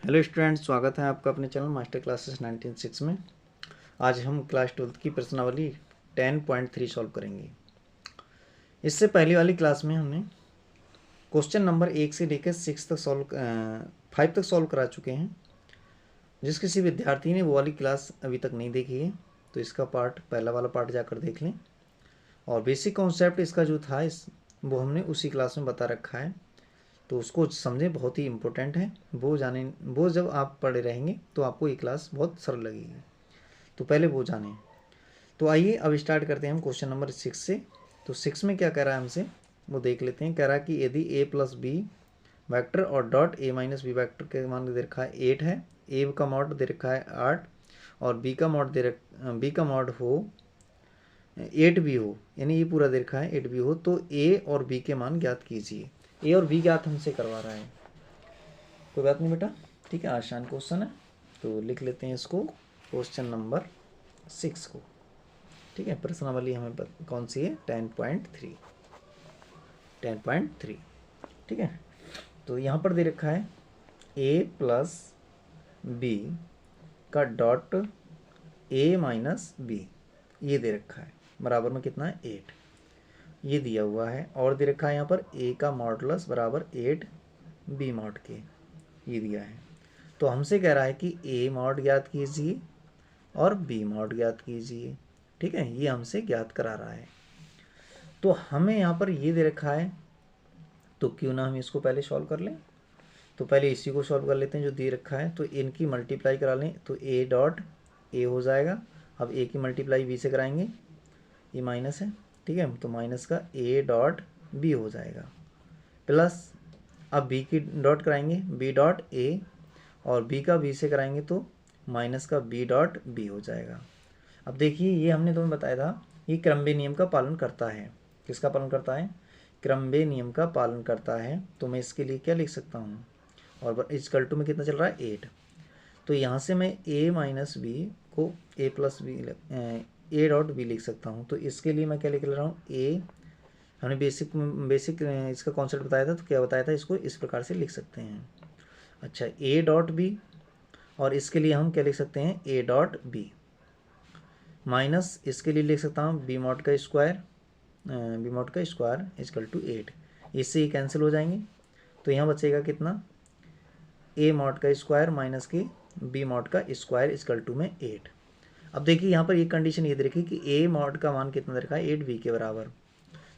Hello students, स्वागत है आपका अपने चैनल मास्टर क्लासेस 19/6 में। आज हम क्लास 12th की प्रश्नावली 10.3 सॉल्व करेंगे। इससे पहली वाली क्लास में हमने क्वेश्चन नंबर 1 से लेकर 5 तक सॉल्व करा चुके हैं। जिस किसी विद्यार्थी ने वो वाली क्लास अभी तक नहीं देखी है तो इसका पहला वाला पार्ट जाकर देख लें। और बेसिक कॉन्सेप्ट इसका जो था वो हमने उसी क्लास में बता रखा है, तो उसको समझें, बहुत ही इम्पोर्टेंट है। वो जब आप पढ़े रहेंगे तो आपको ये क्लास बहुत सरल लगेगी, तो पहले वो जानें। तो आइए अब स्टार्ट करते हैं हम क्वेश्चन नंबर 6 से। तो 6 में क्या कह रहा है हमसे वो देख लेते हैं। कह रहा है कि यदि a प्लस बी वैक्टर और dot a minus b vector के मान दे रखा है 8 है, a का मॉड दे रखा है 8 और b का मॉड हो 8 भी हो, यानी ये पूरा दे रखा है 8 भी हो, तो a और b के मान ज्ञात कीजिए। ए और बी ज्ञात हमसे करवा रहा है। कोई बात नहीं बेटा, ठीक है, आसान क्वेश्चन है। तो लिख लेते हैं इसको क्वेश्चन नंबर 6 को। ठीक है, प्रश्नावली हमें कौन सी है? 10.3। ठीक है, तो यहाँ पर दे रखा है a प्लस बी का डॉट a माइनस बी, ये दे रखा है, बराबर में कितना है 8, ये दिया हुआ है। और दे रखा है यहाँ पर a का मॉडुलस बराबर 8 b मॉड के, ये दिया है। तो हमसे कह रहा है कि a मॉड ज्ञात कीजिए और b मॉड ज्ञात कीजिए। ठीक है, ये हमसे ज्ञात करा रहा है। तो हमें यहाँ पर ये दे रखा है, तो क्यों ना हम इसको पहले सॉल्व कर लें। तो पहले इसी को सॉल्व कर लेते हैं जो दे रखा है। तो इनकी मल्टीप्लाई करा लें तो a डॉट a हो जाएगा। अब a की मल्टीप्लाई b से कराएंगे, ये माइनस है, ठीक है, तो माइनस का a डॉट b हो जाएगा, प्लस अब b की डॉट कराएंगे b डॉट a और b का b से कराएंगे तो माइनस का b डॉट b हो जाएगा। अब देखिए, ये हमने तुम्हें बताया था, ये क्रमबेह नियम का पालन करता है। किसका पालन करता है? क्रमबेह नियम का पालन करता है। तो मैं इसके लिए क्या लिख सकता हूँ, और इक्वल टू में कितना चल रहा है 8, तो यहाँ से मैं a माइनस बी को a plus b a dot b लिख सकता हूँ। तो इसके लिए मैं क्या लिख रहा हूँ, a, हमने बेसिक इसका कॉन्सेप्ट बताया था, तो क्या बताया था, इसको इस प्रकार से लिख सकते हैं। अच्छा, a डॉट बी, और इसके लिए हम क्या लिख सकते हैं, a डॉट बी माइनस इसके लिए लिख सकता हूँ b मॉड का स्क्वायर इक्वल टू 8, इससे ही कैंसिल हो जाएंगे। तो यहाँ बचेगा कितना, a मॉड का स्क्वायर माइनस के b मॉड का स्क्वायर इक्वल टू में 8। अब देखिए यहाँ पर ये कंडीशन ये दे रखी कि a मॉड का मान कितना दे रखा है 8b के बराबर।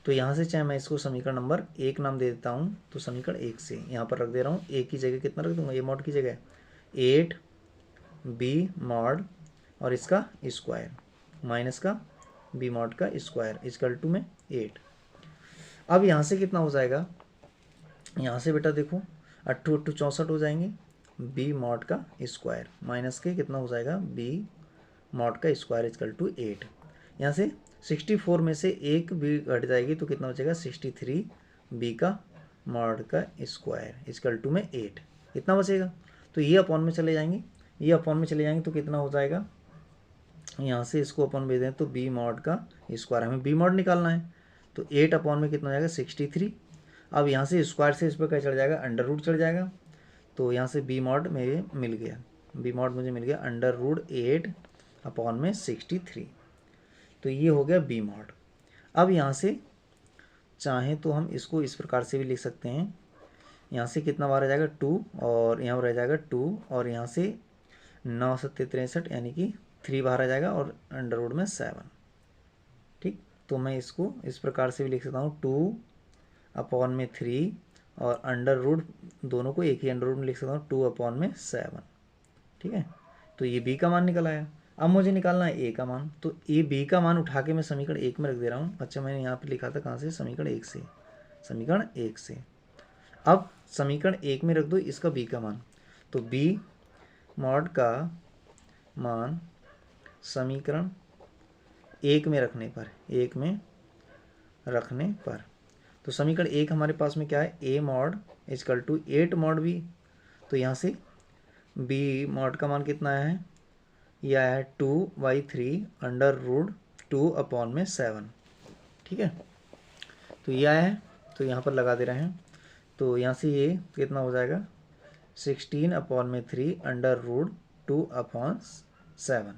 तो यहाँ से चाहे मैं इसको समीकरण नंबर 1 नाम दे देता हूँ, तो समीकरण 1 से यहाँ पर रख दे रहा हूँ, a की जगह कितना रख दूंगा, a मॉड की जगह 8b मॉड और इसका स्क्वायर माइनस का b मॉड का स्क्वायर इक्वल टू में 8। अब यहाँ से कितना हो जाएगा, यहाँ से बेटा देखो 8 8 64 हो जाएंगे, b मॉड का स्क्वायर माइनस के कितना हो जाएगा b मॉड का स्क्वायर इक्वल टू 8। यहाँ से 64 में से एक b घट जाएगी तो कितना बचेगा 63 b का मॉड का स्क्वायर इक्वल टू में 8, इतना बचेगा। तो ये अपॉन में चले जाएंगे, ये अपॉन में चले जाएंगे तो कितना हो जाएगा, यहाँ से इसको अपॉन भेज दें तो b मॉड का स्क्वायर, हमें b मॉड निकालना है, तो 8 अपॉन में कितना हो जाएगा 63। अब यहाँ से स्क्वायर से इस पर क्या चढ़ जाएगा, अंडर रूट चढ़ जाएगा। तो यहाँ से b मॉड मेरे मिल गया, b मॉड मुझे मिल गया अंडर रूट 8 अपॉन में 63, तो ये हो गया b मॉड। अब यहाँ से चाहें तो हम इसको इस प्रकार से भी लिख सकते हैं, यहाँ से कितना बार आ जाएगा 2 और यहाँ पर रह जाएगा 2 और यहाँ से 9 7 63 यानी कि 3 बाहर आ जाएगा और अंडर रूट में 7। ठीक, तो मैं इसको इस प्रकार से भी लिख सकता हूँ 2 अपॉन में 3 और अंडर रूट दोनों को एक ही अंडर रूट में लिख सकता हूँ 2 अपॉन में 7। ठीक है, तो ये b का मान निकल आया। अब मुझे निकालना है a का मान, तो ये b का मान उठा के मैं समीकरण 1 में रख दे रहा हूँ। अच्छा, मैंने यहाँ पे लिखा था कहाँ से, समीकरण 1 से, समीकरण 1 से। अब समीकरण 1 में रख दो इसका b का मान, तो b मॉड का मान समीकरण 1 में रखने पर, तो समीकरण 1 हमारे पास में क्या है, a mod equal to 8 mod b, तो यहाँ से b मॉड का मान कितना आया है, ये आया है 2/3 अंडर रूट 2 अपॉन में 7। ठीक है, तो ये आया है, तो यहाँ पर लगा दे रहे हैं, तो यहाँ से ये कितना हो जाएगा 16/3 √2/7।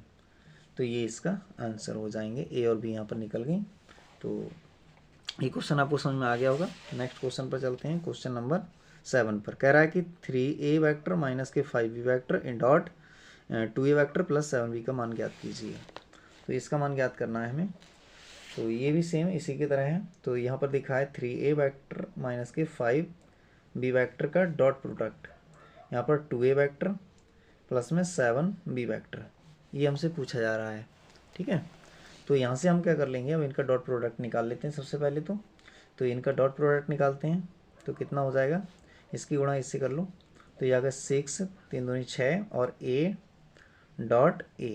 तो ये इसका आंसर हो जाएंगे। ए और बी यहाँ पर निकल गई। तो ये क्वेश्चन आपको समझ में आ गया होगा। नेक्स्ट क्वेश्चन पर चलते हैं। क्वेश्चन नंबर 7 पर कह रहा है कि 3a वेक्टर माइनस के 5b vector in dot 2a vector plus 7b का मान ज्ञात कीजिए। तो इसका मान ज्ञात करना है हमें। तो ये भी सेम इसी की तरह है। तो यहाँ पर दिखा है 3a वेक्टर माइनस के 5b वेक्टर का डॉट प्रोडक्ट, यहाँ पर 2a वेक्टर प्लस में 7b वेक्टर, ये हमसे पूछा जा रहा है। ठीक है, तो यहाँ से हम क्या कर लेंगे, अब इनका डॉट प्रोडक्ट निकाल लेते हैं सबसे पहले। तो इनका डॉट प्रोडक्ट निकालते हैं। तो कितना हो जाएगा, इसकी गुणा इससे कर लो। तो ये आ गया 6, 3 दूनी 6 और a डॉट a,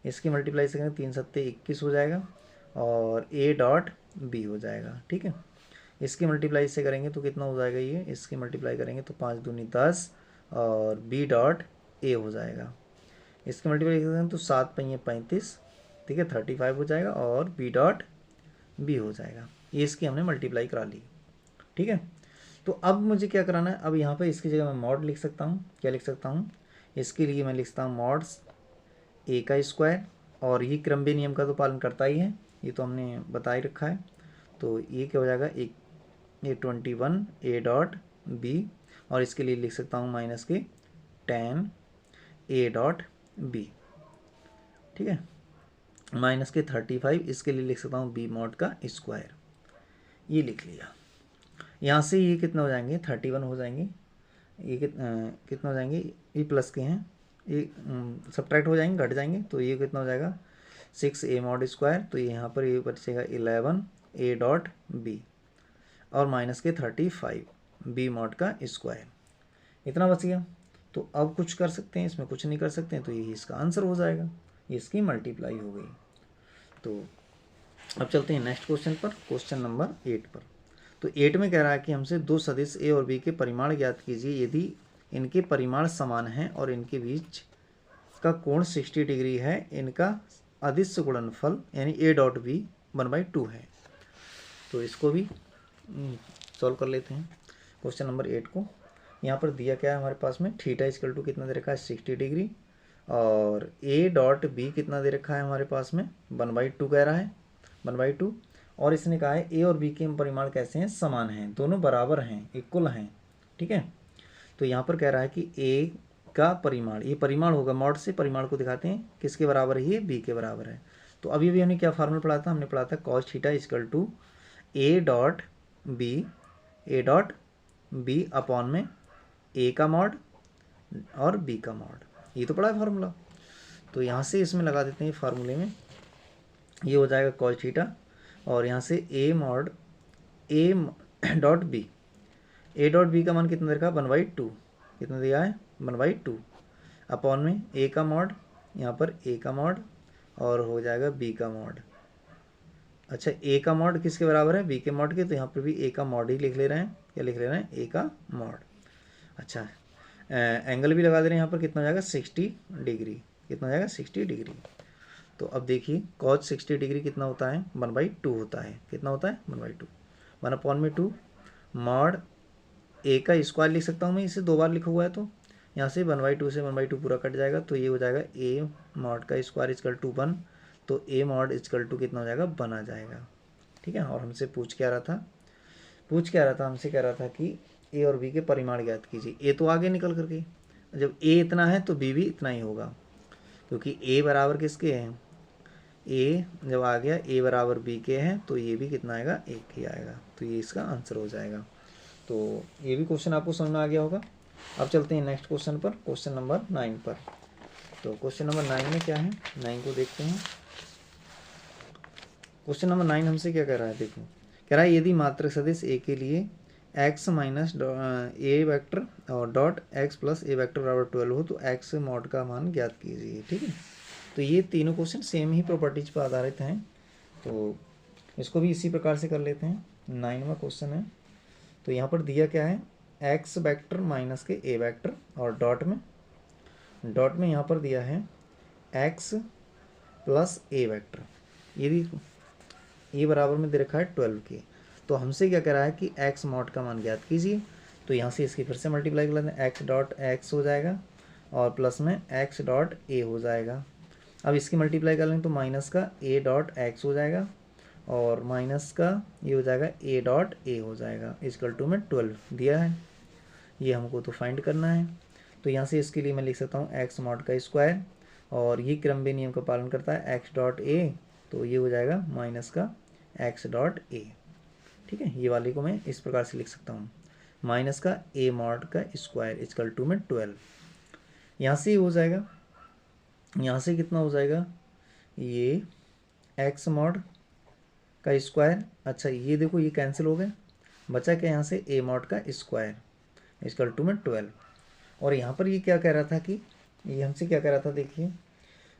इसकी मल्टीप्लाई से करेंगे 3 सत्ते 21 हो जाएगा और a डॉट b हो जाएगा। ठीक है, इसकी मल्टीप्लाई से करेंगे तो कितना हो जाएगा, ये इसकी मल्टीप्लाई करेंगे तो 5 दूनी 10 और b डॉट a हो जाएगा। इसकी मल्टीप्लाई करेंगे तो 7 पंजे 35, ठीक है 35 हो जाएगा और b डॉट b हो जाएगा। ये इसकी हमने मल्टीप्लाई करा ली। ठीक है, तो अब मुझे क्या कराना है, अब यहाँ पे इसकी जगह मैं मॉड लिख सकता हूँ। क्या लिख सकता हूँ, इसके लिए मैं लिखता हूँ मॉड्स a का स्क्वायर, और ये क्रमबेह नियम का तो पालन करता ही है, ये तो हमने बता ही रखा है। तो ये क्या हो जाएगा, ये 21 a डॉट b, और इसके लिए लिख सकता हूँ माइनस के 10 a डॉट b। ठीक है, माइनस के 35, इसके लिए लिख सकता हूँ b मॉड का स्क्वायर। ये लिख लिया। यहाँ से ये कितना हो जाएंगे, 31 हो जाएंगे। ये कितना हो जाएंगे, ये प्लस के हैं, ये सब्ट्रैक्ट हो जाएंगे, घट जाएंगे। तो ये कितना हो जाएगा 6a मॉड स्क्वायर। तो यहाँ पर ये बचेगा 11 a डॉट b और माइनस के 35 b मॉड का स्क्वायर, इतना बच गया। तो अब कुछ कर सकते हैं, इसमें कुछ नहीं कर सकते हैं, तो यही इसका आंसर हो जाएगा। इसकी मल्टीप्लाई हो गई। तो अब चलते हैं नेक्स्ट क्वेश्चन पर, क्वेश्चन नंबर 8 पर। तो 8 में कह रहा है कि हमसे दो सदिश a और b के परिमाण ज्ञात कीजिए यदि इनके परिमाण समान हैं और इनके बीच का कोण 60 डिग्री है। इनका अदिश गुणनफल यानी a डॉट b 1/2 है। तो इसको भी सॉल्व कर लेते हैं क्वेश्चन नंबर 8 को। यहाँ पर दिया क्या है हमारे पास में, थीटा इक्वल टू कितना दे रखा है 60 डिग्री, और a डॉट b कितना दे रखा है हमारे पास में 1/2 कह रहा है, 1/2। और इसने कहा है a और b के परिमाण कैसे हैं, समान हैं, दोनों बराबर हैं, इक्वल हैं। ठीक है, तो यहाँ पर कह रहा है कि a का परिमाण, ये परिमाण होगा, मॉड से परिमाण को दिखाते हैं, किसके बराबर है, ये b के बराबर है। तो अभी भी हमने क्या फार्मूला पढ़ा था, हमने पढ़ा था cos theta equal to a dot b upon में a का मॉड और b का मॉड, ये तो पढ़ा है फार्मूला। तो यहाँ से इसमें लगा देते हैं फार्मूले में, ये हो जाएगा cos थीटा, और यहाँ से a mod a dot b का मान कितना दे रखा है 1/2, कितना दिया है 1/2, अपॉन में a का मॉड, यहाँ पर a का मॉड और हो जाएगा b का मॉड। अच्छा, a का मॉड किसके बराबर है, b के मॉड के, तो यहाँ पर भी a का मॉड ही लिख ले रहे हैं। क्या लिख ले रहे हैं, a का मॉड। अच्छा, एंगल भी लगा दे रहे हैं यहाँ पर, कितना हो जाएगा 60 डिग्री, कितना हो जाएगा 60 डिग्री। तो अब देखिए cos 60 डिग्री कितना होता है 1/2 होता है, कितना होता है 1/2, 1/2 मॉड a का स्क्वायर लिख सकता हूँ मैं, इसे 2 बार लिखा हुआ है, तो यहाँ से 1/2 से 1/2 पूरा कट जाएगा। तो ये हो जाएगा a मॉड का स्क्वायर इक्वल टू 1, तो a मॉड इक्वल टू कितना हो जाएगा 1 आ जाएगा। ठीक है, और हमसे पूछ क्या रहा था, हमसे कह रहा था कि a और b के परिमाण ज्ञात कीजिए। a तो आगे निकल करके, जब a इतना है तो b भी इतना ही होगा, क्योंकि a बराबर किसके हैं, a जब आ गया a बराबर b के हैं, तो ये भी कितना आएगा 1 ही आएगा। तो ये इसका आंसर हो जाएगा। तो ये भी क्वेश्चन आपको समझ में आ गया होगा। अब चलते हैं नेक्स्ट क्वेश्चन पर, क्वेश्चन नंबर 9 पर। तो क्वेश्चन नंबर 9 में क्या है, 9 को देखते हैं। क्वेश्चन नंबर 9 हमसे क्या कह रहा है, देखो कह रहा है यदि मात्रक सदिश a के लिए x माइनस a वेक्टर और dot x plus a vector बराबर 12 हो तो x मॉड का मान ज्ञात कीजिए। ठीक है, तो ये तीनों क्वेश्चन सेम ही प्रॉपर्टीज पर आधारित हैं, तो इसको भी इसी प्रकार से कर लेते हैं। 9वां क्वेश्चन है, तो यहाँ पर दिया क्या है, x वेक्टर माइनस के a वेक्टर और डॉट में यहाँ पर दिया है x प्लस a वेक्टर, ये बराबर में दे रखा है 12 के। तो हमसे क्या कह रहा है कि x मॉड का मान ज्ञात कीजिए। तो तो यहाँ से इसकी फिर से मल्टीप्लाई कर लेते हैं, एक्स डॉट एक्स हो जाएगा और प्लस में एक्स डॉट ए हो जाएगा। अब इसकी मल्टीप्लाई कर लेंगे तो माइनस का ए डॉट एक्स हो जाएगा और माइनस का ये हो जाएगा ए डॉट ए हो जाएगा, इक्वल टू में 12 दिया है, ये हमको तो फाइंड करना है। तो यहाँ से इसके लिए मैं लिख सकता हूँ एक्स मॉड का स्क्वायर और ये क्रमबेल नियम का पालन करता है, एक्स डॉट ए, तो ये हो जाएगा माइनस का एक्स डॉट ए। ठीक है, ये वाले को मैं इस प्रकार से लिख सकता हूँ, माइनस का ए मॉड का स्क्वायर इक्वल टू में 12। यहाँ से हो जाएगा, यहाँ से कितना हो जाएगा, ये एक्स मॉड का स्क्वायर, अच्छा ये देखो ये कैंसिल हो गया, बचा क्या यहाँ से ए मॉड का स्क्वायर इक्वल टू में 12। और यहाँ पर ये क्या कह रहा था कि ये हमसे क्या कह रहा था, देखिए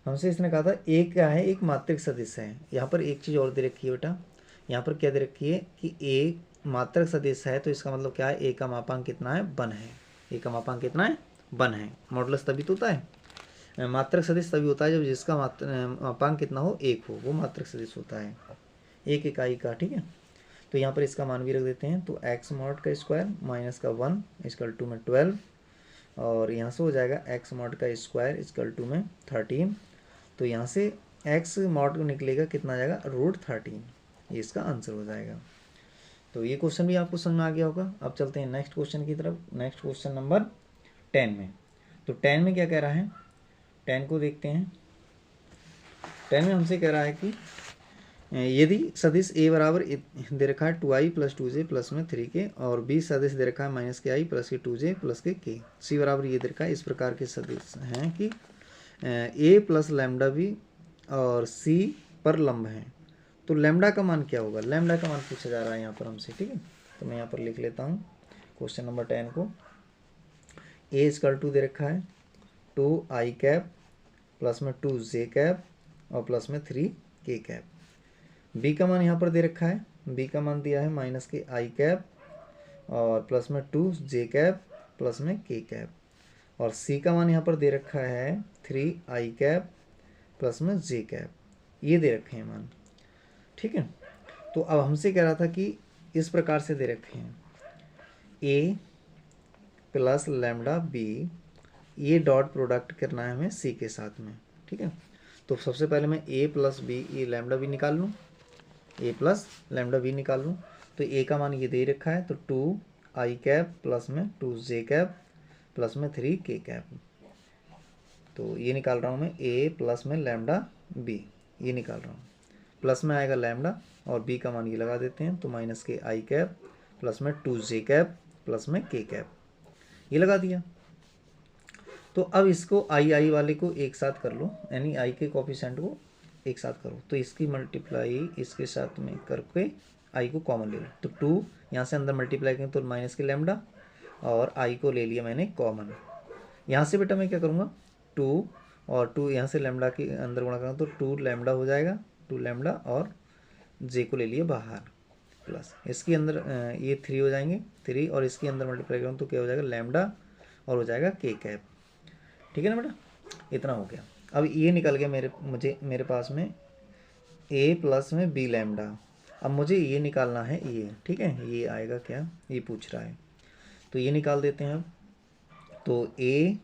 हमसे इसने कहा था ए क्या है, एक मात्रिक सदिश है। यहाँ पर एक चीज़ और दे रखी है बेटा, यहाँ पर क्या दे रखी है कि ए मात्रक सदिश है, तो इसका मतलब क्या है, ए का मापांक कितना है, 1 है। ए का मापांक कितना है, 1 है। मॉडुलस तभी तो होता है, मात्रक सदिश तभी होता है जब जिसका मापांक कितना हो, 1 हो, वो मात्रक सदिश होता है, एक इकाई का। ठीक है, तो यहाँ पर इसका मान भी रख देते हैं, तो एक्स मॉड का स्क्वायर माइनस का 1 इक्वल टू में 12 और यहाँ से हो जाएगा एक्स मॉड का स्क्वायर इक्वल टू में 13। तो यहाँ से एक्स मॉड निकलेगा कितना आ जाएगा, √13, ये इसका आंसर हो जाएगा। तो ये क्वेश्चन भी आपको समझ में आ गया होगा। अब चलते हैं नेक्स्ट क्वेश्चन की तरफ, नेक्स्ट क्वेश्चन नंबर 10 में। तो 10 में क्या कह रहा है, 10 को देखते हैं। 10 में हमसे कह रहा है कि यदि सदिश a बराबर दे रखा है 2i + 2j प्लस में 3k और b सदिश दे रखा है -ki प्लस के 2j प्लस के k, c बराबर ये दे रखा है, इस प्रकार के सदिश हैं कि a प्लस लैम्डा b और c पर लंब हैं, तो लैम्डा का मान क्या होगा, लैम्डा का मान पूछा जा रहा है यहाँ पर हमसे। ठीक है, तो मैं यहाँ पर लिख लेता हूँ क्वेश्चन नंबर 10 को। a = दे रखा है 2i कैप प्लस में 2j कैप और प्लस में 3k कैप। b का मान यहाँ पर दे रखा है, b का मान दिया है -i कैप और प्लस में 2j कैप प्लस में k कैप और c का मान यहाँ पर दे रखा है 3i कैप प्लस में j कैप, ये दे रखे हैं मान। ठीक है, तो अब हमसे कह रहा था कि इस प्रकार से दे रखे हैं a प्लस लैम्डा b, ये डॉट प्रोडक्ट करना है हमें c के साथ में। ठीक है, तो सबसे पहले मैं a प्लस b, ये लैम्डा b निकाल लूँ, a प्लस लैम्डा b निकाल लूँ। तो a का मान ये दे रखा है, तो 2i कैप प्लस में 2j कैप प्लस में 3k कैप, तो ये निकाल रहा हूँ मैं a प्लस में लैम्डा b, ये निकाल रहा हूँ, प्लस में आएगा लैम्डा और b का मान ये लगा देते हैं, तो -ki कैप प्लस में 2j कैप प्लस में k कैप, ये लगा दिया। तो अब इसको आई वाले को एक साथ कर लो, यानी i के कोफिशिएंट को एक साथ करो, तो इसकी मल्टीप्लाई इसके साथ में करके i को कॉमन ले लो, तो 2 यहाँ से अंदर मल्टीप्लाई करें तो माइनस के लैम्डा और i को ले लिया मैंने कॉमन। यहाँ से बेटा मैं क्या करूँगा, 2 और 2 यहाँ से लैम्डा के अंदर गुणा करूँ तो 2 लैम्डा हो जाएगा, 2 लैम्डा और j को ले लिया बाहर, प्लस इसके अंदर ये 3 हो जाएंगे 3 और इसके अंदर मल्टीप्लाई करूँ तो क्या हो जाएगा, लैम्डा और हो जाएगा k कैप। ठीक है ना बेटा, इतना हो गया। अब ये निकल गया मेरे पास में a प्लस में b लैम्डा। अब मुझे ये निकालना है ये, ठीक है, ये आएगा क्या, ये पूछ रहा है, तो ये निकाल देते हैं अब। तो a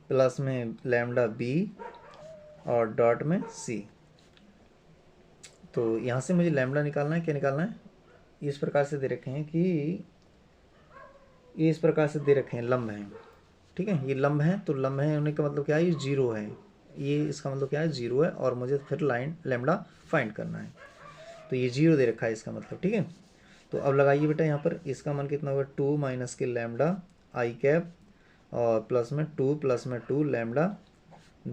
प्लस में लैम्डा b और डॉट में c, तो यहाँ से मुझे लैम्डा निकालना है, क्या निकालना है, इस प्रकार से दे रखे हैं कि ये इस प्रकार से दे रखे हैं, लंब हैं। ठीक है, ये लंब हैं, तो लंब है होने का मतलब क्या है, ये 0 है, ये इसका मतलब क्या है, 0 है और मुझे फिर लाइन लैम्डा फाइंड करना है, तो ये 0 दे रखा है इसका मतलब। ठीक है, तो अब लगाइए बेटा यहाँ पर, इसका मान कितना होगा, 2 माइनस के लैम्डा i कैप और प्लस में 2 लैम्डा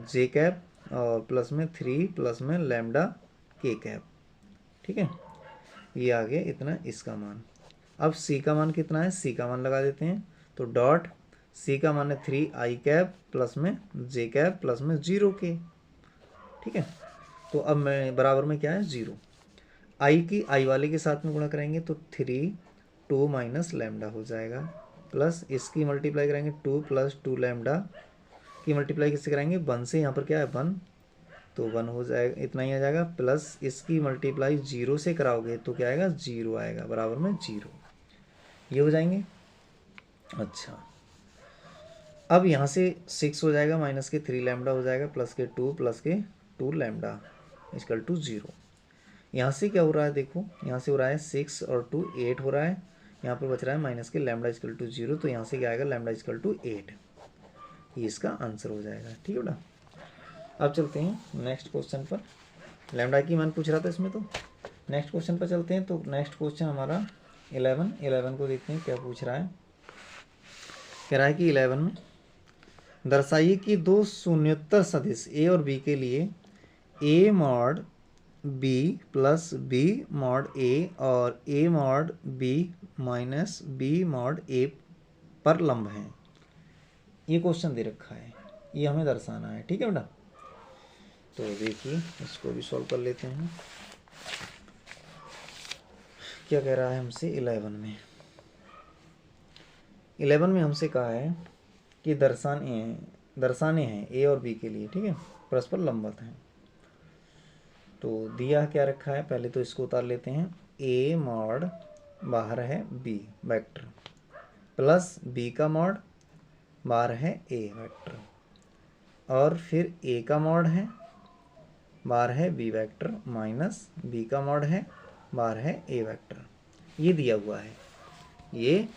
j कैप और प्लस में 3 प्लस में लैम्डा k कैप। ठीक है, ये आ गया इतना इसका मान। अब c का मान कितना है, c का मान लगा देते हैं, तो डॉट c का मान है 3i कैप प्लस में j कैप प्लस में 0k। ठीक है, तो अब मैं बराबर में क्या है, 0, i की i वाले के साथ में गुणा करेंगे तो 3 2 माइनस लैम्डा हो जाएगा, प्लस इसकी मल्टीप्लाई करेंगे 2 प्लस 2 लैम्डा की मल्टीप्लाई किससे कराएंगे, 1 से, यहाँ पर क्या है 1, तो 1 हो जाएगा, इतना ही आ जाएगा, प्लस इसकी मल्टीप्लाई 0 से कराओगे तो क्या आएगा, 0 आएगा, बराबर में 0, ये हो जाएंगे। अच्छा, अब यहाँ से 6 हो जाएगा, माइनस के 3 लैम्डा हो जाएगा, प्लस के 2 लैम्डा इक्वल टू 0। यहाँ से क्या हो रहा है देखो, यहाँ से हो रहा है 6 और 2 8 हो रहा है, यहाँ पर बच रहा है माइनस के लैम्डा इक्वल टू 0, तो यहाँ से क्या आएगा लैम्डा इक्वल टू 8, ये इसका आंसर हो जाएगा। ठीक है बेटा, अब चलते हैं नेक्स्ट क्वेश्चन पर। लैम्डा की मान पूछ रहा था इसमें, तो नेक्स्ट क्वेश्चन पर चलते हैं। तो नेक्स्ट क्वेश्चन हमारा 11 को देखते हैं क्या पूछ रहा है। कह रहा है कि 11 में दर्शाइए कि दो शून्योत्तर सदिश ए और बी के लिए A mod B plus B mod A और A mod B minus B mod A पर लंब हैं। ये क्वेश्चन दे रखा है, ये हमें दर्शाना है। ठीक है बेटा, तो देखिए इसको भी सॉल्व कर लेते हैं। क्या कह रहा है हमसे 11 में हमसे कहा है कि दर्शाने हैं ए और बी के लिए, ठीक है, परस्पर लंबवत हैं। तो दिया क्या रखा है, पहले तो इसको उतार लेते हैं। ए मॉड बाहर है बी वेक्टर प्लस बी का मॉड बाहर है ए वेक्टर, और फिर ए का मॉड है बाहर है बी वेक्टर माइनस बी का मॉड है बाहर है ए वेक्टर। ये दिया हुआ है, ये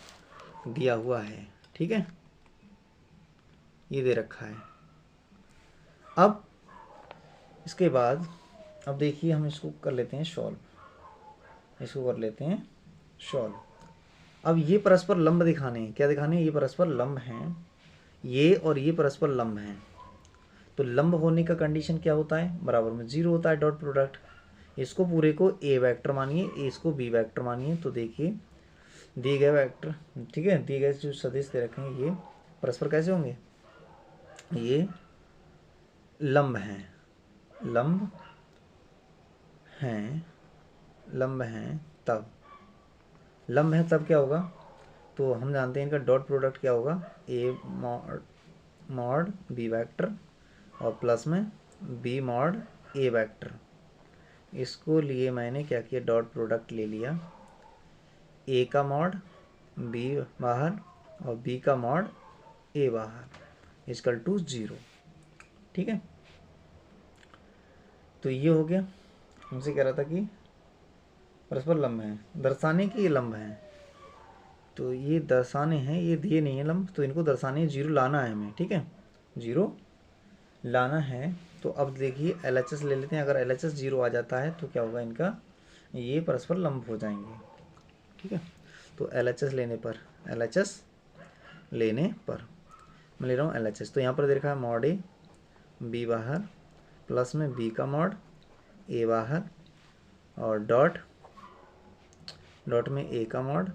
दिया हुआ है। ठीक है, ये दे रखा है। अब इसके बाद अब देखिए हम इसको कर लेते हैं सॉल्व, इसको कर लेते हैं सॉल्व। अब ये परस्पर लंब दिखाने हैं, क्या दिखाने हैं, ये परस्पर लंब हैं, ये और ये परस्पर लंब हैं। तो लंब होने का कंडीशन क्या होता है, बराबर में 0 होता है, डॉट प्रोडक्ट। इसको पूरे को ए वेक्टर मानिए, इसको बी वेक्टर मानिए। तो देखिए दिए गए वेक्टर, ठीक है, दिए गए जो सदिश दे रखे हैं ये परस्पर कैसे होंगे, ये लंब हैं, लंब हैं, लंब हैं। तब लंब है तब क्या होगा, तो हम जानते हैं इनका डॉट प्रोडक्ट क्या होगा, ए मॉड बी वेक्टर और प्लस में बी मॉड ए वेक्टर। इसको लिए मैंने क्या किया, डॉट प्रोडक्ट ले लिया, ए का मॉड बी बाहर और बी का मॉड ए बाहर इक्वल टू 0। ठीक है, तो ये हो गया। हमसे कह रहा था कि परस्पर लंब हैं, दर्शाने के ये लंब हैं, तो ये दर्शाने हैं, ये दिए नहीं है लंब, तो इनको दर्शाने 0 लाना है हमें। ठीक है, 0 लाना है। तो अब देखिए LHS ले लेते हैं, अगर LHS 0 आ जाता है तो क्या होगा, इनका ये परस्पर लंब हो जाएंगे। ठीक है, तो LHS लेने पर, LHS लेने पर मैं ले रहा हूँ LHS, तो यहाँ पर दे रखा है मॉड ए बी बाहर प्लस में बी का मॉड ए बाहर और डॉट में ए का मॉड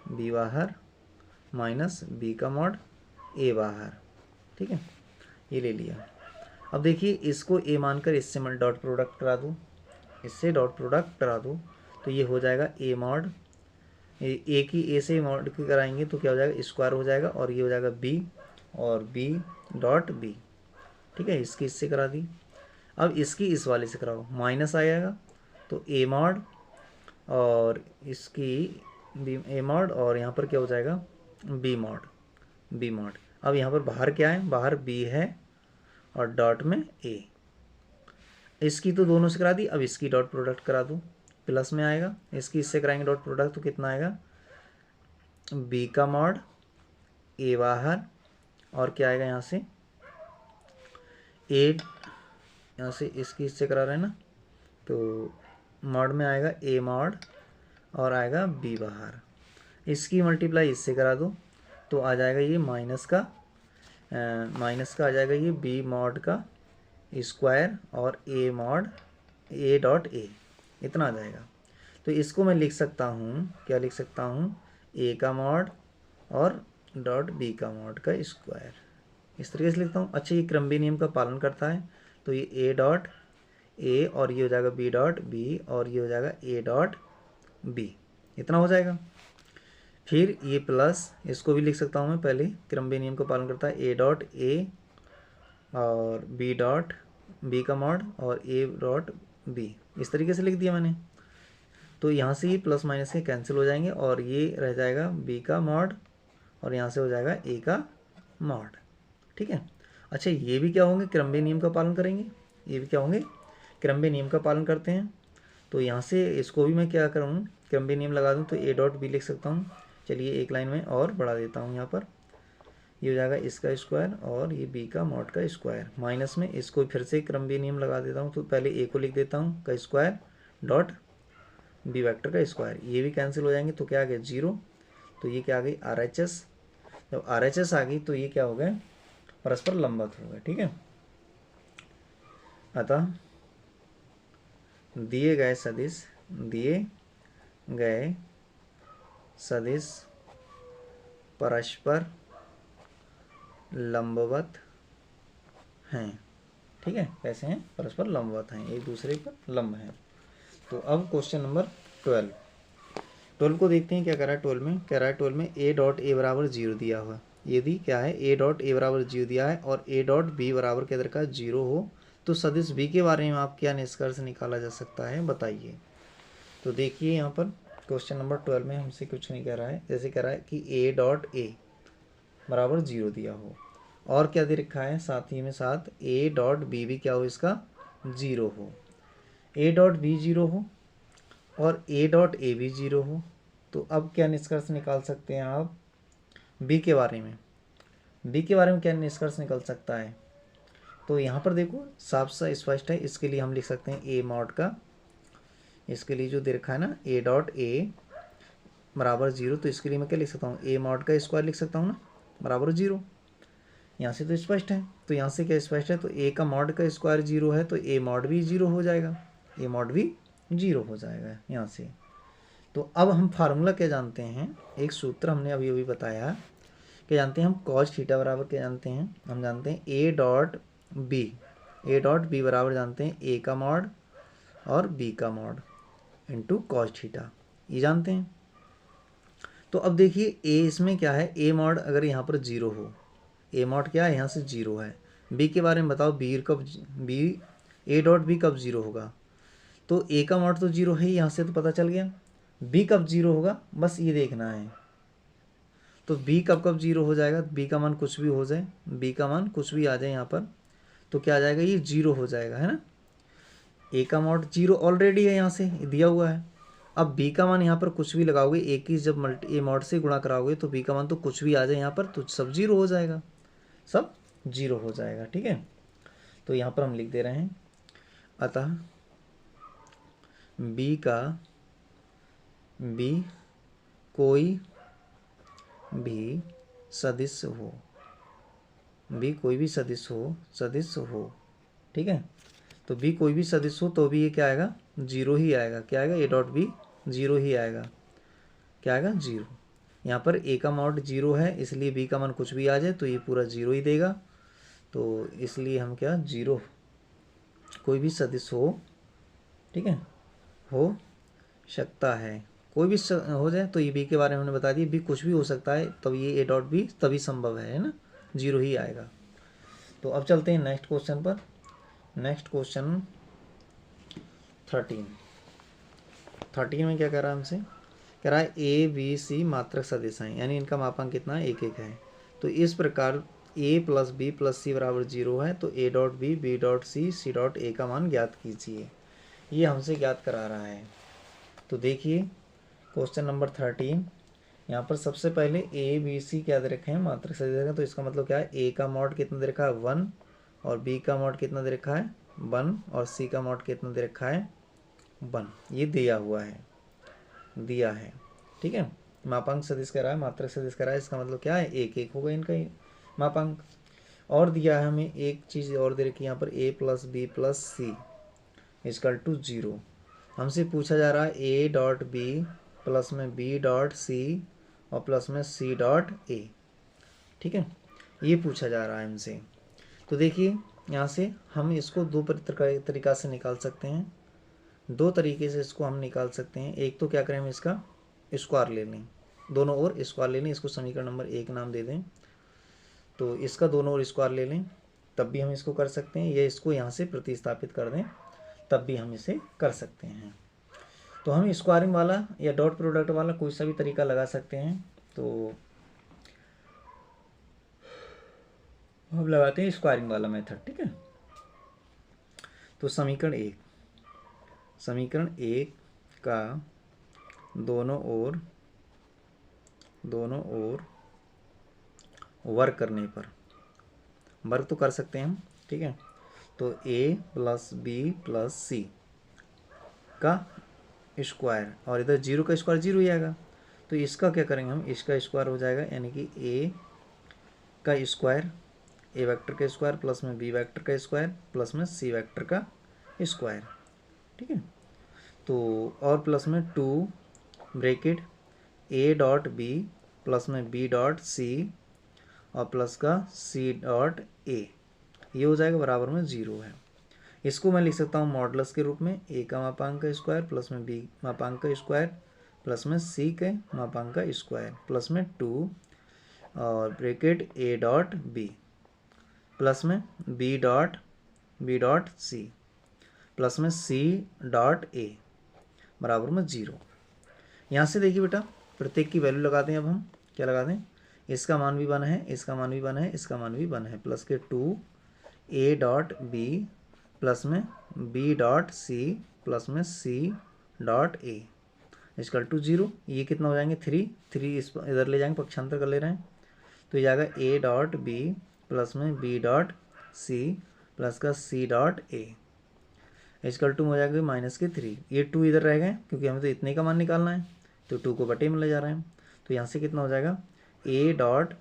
बी बाहर माइनस बी का मॉड ए बाहर। ठीक है, ये ले लिया। अब देखिए इसको ए मानकर इससे मैं डॉट प्रोडक्ट करा दूँ, इससे डॉट प्रोडक्ट करा दूँ, तो ये हो जाएगा ए मॉड ए की ए से मॉड की कराएंगे तो क्या हो जाएगा, स्क्वायर हो जाएगा, और ये हो जाएगा बी और बी डॉट बी। ठीक है, इसकी इससे करा दी। अब इसकी इस वाले से कराओ, माइनस आ जाएगा, तो ए मॉड और इसकी बी ए मॉड, और यहाँ पर क्या हो जाएगा बी मॉड। अब यहाँ पर बाहर क्या है, बाहर बी है और डॉट में ए। इसकी तो दोनों से करा दी, अब इसकी डॉट प्रोडक्ट करा दूँ, प्लस में आएगा, इसकी इससे कराएंगे डॉट प्रोडक्ट तो कितना आएगा, बी का मॉड ए बाहर और क्या आएगा यहाँ से ए, यहाँ से इसकी इससे करा रहे हैं ना, तो मॉड में आएगा ए मॉड और आएगा बी बाहर। इसकी मल्टीप्लाई इससे करा दो तो आ जाएगा ये माइनस का आ जाएगा ये बी मॉड का स्क्वायर और A mod A dot A, इतना आ जाएगा। तो इसको मैं लिख सकता हूँ, क्या लिख सकता हूँ, ए का मॉड और डॉट बी का मॉड का स्क्वायर, इस तरीके से लिखता हूँ। अच्छा, ये क्रमबी नियम का पालन करता है, तो ये ए डॉट ए और ये हो जाएगा बी डॉट बी और ये हो जाएगा ए डॉट बी, इतना हो जाएगा। फिर ये प्लस, इसको भी लिख सकता हूँ मैं, पहले क्रमबी नियम का पालन करता है, ए डॉट ए और बी डॉट बी का मॉड और ए डॉट बी, इस तरीके से लिख दिया मैंने। तो यहाँ से ये प्लस माइनस के कैंसिल हो जाएंगे और ये रह जाएगा बी का मॉड और यहाँ से हो जाएगा ए का मॉड। ठीक है। अच्छा, ये भी क्या होंगे, क्रम्बे नियम का पालन करेंगे, ये भी क्या होंगे, क्रम्बे नियम का पालन करते हैं। तो यहाँ से इसको भी मैं क्या करूँ, क्रम्बे नियम लगा दूँ तो ए डॉट बी लिख सकता हूँ। चलिए एक लाइन में और बढ़ा देता हूँ, यहाँ पर ये हो जाएगा इसका स्क्वायर और ये बी का मॉड का स्क्वायर, माइनस में इसको फिर से क्रम्बे नियम लगा देता हूँ। तो पहले ए को लिख देता हूँ का स्क्वायर डॉट बी वेक्टर का स्क्वायर, ये भी कैंसिल हो जाएंगे तो क्या आ गया 0। तो ये क्या आ गई RHS। जब RHS आ गई तो ये क्या हो गया, परस्पर लंबवत हो गए। ठीक है। अतः दिए गए सदिश परस्पर लंबवत हैं। ठीक है, कैसे हैं, परस्पर लंबवत हैं, एक दूसरे पर लंब हैं। तो अब क्वेश्चन नंबर 12 को देखते हैं क्या कह रहा है। 12 में कह रहा है, 12 में ए डॉट ए बराबर 0 दिया हुआ, यदि क्या है ए डॉट ए बराबर 0 दिया है और ए डॉट बी बराबर के अंदर का 0 हो तो सदिश बी के बारे में आप क्या निष्कर्ष निकाला जा सकता है, बताइए। तो देखिए यहाँ पर क्वेश्चन नंबर 12 में हमसे कुछ नहीं कह रहा है, जैसे कह रहा है कि ए डॉट ए बराबर 0 दिया हो और क्या दे रखा है, साथ ही में साथ ए डॉट बी भी क्या हो, इसका 0 हो, ए डॉट बी 0 हो और ए डॉट ए भी 0 हो। तो अब क्या निष्कर्ष निकाल सकते हैं आप बी के बारे में, बी के बारे में क्या निष्कर्ष निकल सकता है। तो यहाँ पर देखो साफ सा स्पष्ट है, इसके लिए हम लिख सकते हैं ए मॉड का, इसके लिए जो दे रखा है ना ए डॉट ए बराबर 0, तो इसके लिए मैं क्या लिख सकता हूँ, ए मॉड का स्क्वायर लिख सकता हूँ ना, बराबर 0। यहाँ से तो स्पष्ट है, तो यहाँ से क्या स्पष्ट है, तो ए का मॉड का स्क्वायर 0 है तो ए मॉड भी 0 हो जाएगा, ए मॉड भी 0 हो जाएगा यहाँ से। तो अब हम फार्मूला क्या जानते हैं, एक सूत्र हमने अभी अभी बताया, क्या जानते हैं हम, कॉस थीटा बराबर क्या जानते हैं, हम जानते हैं ए डॉट बी बराबर जानते हैं ए का मॉड और बी का मॉड इंटू कॉस थीटा, ये जानते हैं। तो अब देखिए ए इसमें क्या है, ए मॉड अगर यहाँ पर 0 हो, ए मॉड क्या है यहाँ से 0 है, बी के बारे में बताओ, बी ए डॉट बी कब 0 होगा, तो ए का मॉड तो 0 है ही, यहाँ से तो पता चल गया, बी कब 0 होगा बस ये देखना है। तो बी कब 0 हो जाएगा, बी का मान कुछ भी हो जाए, बी का मान कुछ भी आ जाए यहाँ पर तो क्या आ जाएगा, ये 0 हो जाएगा, है ना। ए का मॉड 0 ऑलरेडी है, यहाँ से दिया हुआ है। अब बी का मान यहाँ पर कुछ भी लगाओगे, ए की जब ए मॉड से गुणा कराओगे तो बी का मान तो कुछ भी आ जाए यहाँ पर तो सब 0 हो जाएगा, सब 0 हो जाएगा। ठीक है, तो यहाँ पर हम लिख दे रहे हैं, अतः बी कोई भी सदिश हो, बी कोई भी सदिश हो। ठीक है, तो बी कोई भी सदिश हो तो भी ये क्या आएगा, 0 ही आएगा, क्या आएगा, ए डॉट बी 0 ही आएगा, क्या आएगा 0। यहाँ पर ए का मॉड 0 है इसलिए बी का मान कुछ भी आ जाए तो ये पूरा 0 ही देगा, तो इसलिए हम क्या 0 कोई भी सदिश हो, ठीक है, हो सकता है, कोई भी हो जाए तो ये बी के बारे में हमने बता दिया, बी कुछ भी हो सकता है तब ये ए डॉट बी तभी संभव है ना, 0 ही आएगा। तो अब चलते हैं नेक्स्ट क्वेश्चन पर। नेक्स्ट क्वेश्चन 13 में क्या कह रहा है हमसे, कह रहा है ए बी सी मात्रक सदिश हैं, यानी इनका मापांक कितना है, 1 है। तो इस प्रकार a plus b plus c बराबर 0 है तो a dot b dot c dot a का मान ज्ञात कीजिए, ये हमसे ज्ञात करा रहा है। तो देखिए क्वेश्चन नंबर 13, यहाँ पर सबसे पहले ए बी सी क्या दे रखे हैं, मात्रक सदिश दे रखे हैं, तो इसका मतलब क्या है, ए का मॉड कितना दे रखा है 1 और बी का मॉड कितना दे रखा है 1 और सी का मॉड कितना दे रखा है 1, ये दिया है। ठीक है, मापांक सदिश कह रहा है, मात्रक सदिश कह रहा है, इसका मतलब क्या है 1 होगा इनका मापांक। और दिया है हमें एक चीज़ और दे रखी है यहाँ पर, a plus b plus c equal to 0। हमसे पूछा जा रहा है a डॉट बी प्लस में b डॉट सी और प्लस में c डॉट a। ठीक है, ये पूछा जा रहा है हमसे। तो देखिए यहाँ से हम इसको दो तरीक़ा से निकाल सकते हैं, दो तरीके से इसको हम निकाल सकते हैं। एक तो क्या करें, हम इसका स्क्वायर ले लें, दोनों ओर स्क्वायर ले लें, इसको समीकरण नंबर 1 नाम दे दें। तो इसका दोनों ओर स्क्वायर ले लें तब भी हम इसको कर सकते हैं, या इसको यहाँ से प्रतिस्थापित कर दें तब भी हम इसे कर सकते हैं। तो हम स्क्वायरिंग वाला या डॉट प्रोडक्ट वाला कोई सा भी तरीका लगा सकते हैं। तो हम लगाते हैं स्क्वायरिंग वाला मेथड, ठीक है। तो समीकरण एक का दोनों ओर वर्ग करने पर, वर्ग तो कर सकते हैं हम, ठीक है। तो a प्लस बी प्लस सी का स्क्वायर, और इधर 0 का स्क्वायर 0 ही आएगा, तो इसका क्या करेंगे हम, इसका स्क्वायर हो जाएगा, यानी कि a का स्क्वायर, a वेक्टर का स्क्वायर प्लस में b वेक्टर का स्क्वायर प्लस में c वेक्टर का स्क्वायर, ठीक है। तो और प्लस में 2 bracket a dot b plus में b डॉट c और प्लस का c डॉट a, ये हो जाएगा बराबर में 0 है। इसको मैं लिख सकता हूँ मॉडुलस के रूप में, a का मापांक का स्क्वायर प्लस में b मापांक का स्क्वायर प्लस में c के मापांक का स्क्वायर प्लस में 2 और bracket a dot b plus में b डॉट c प्लस में c डॉट a बराबर में 0। यहाँ से देखिए बेटा, प्रत्येक की वैल्यू लगाते हैं। अब हम क्या लगाते हैं, इसका मान भी 1 है, इसका मान भी 1 है, इसका मान भी 1 है, प्लस के 2 a डॉट b प्लस में b डॉट c प्लस में c dot a equal to 0। ये कितना हो जाएंगे 3 इस इधर ले जाएंगे, पक्षांतर कर ले रहे हैं, तो ये जाएगा a डॉट b प्लस में b डॉट c प्लस का c dot a equal to हो जाएगा -3। ये 2 इधर रह गए क्योंकि हमें तो इतने का मान निकालना है, तो 2 को बटे में ले जा रहे हैं, तो यहाँ से कितना हो जाएगा a डॉट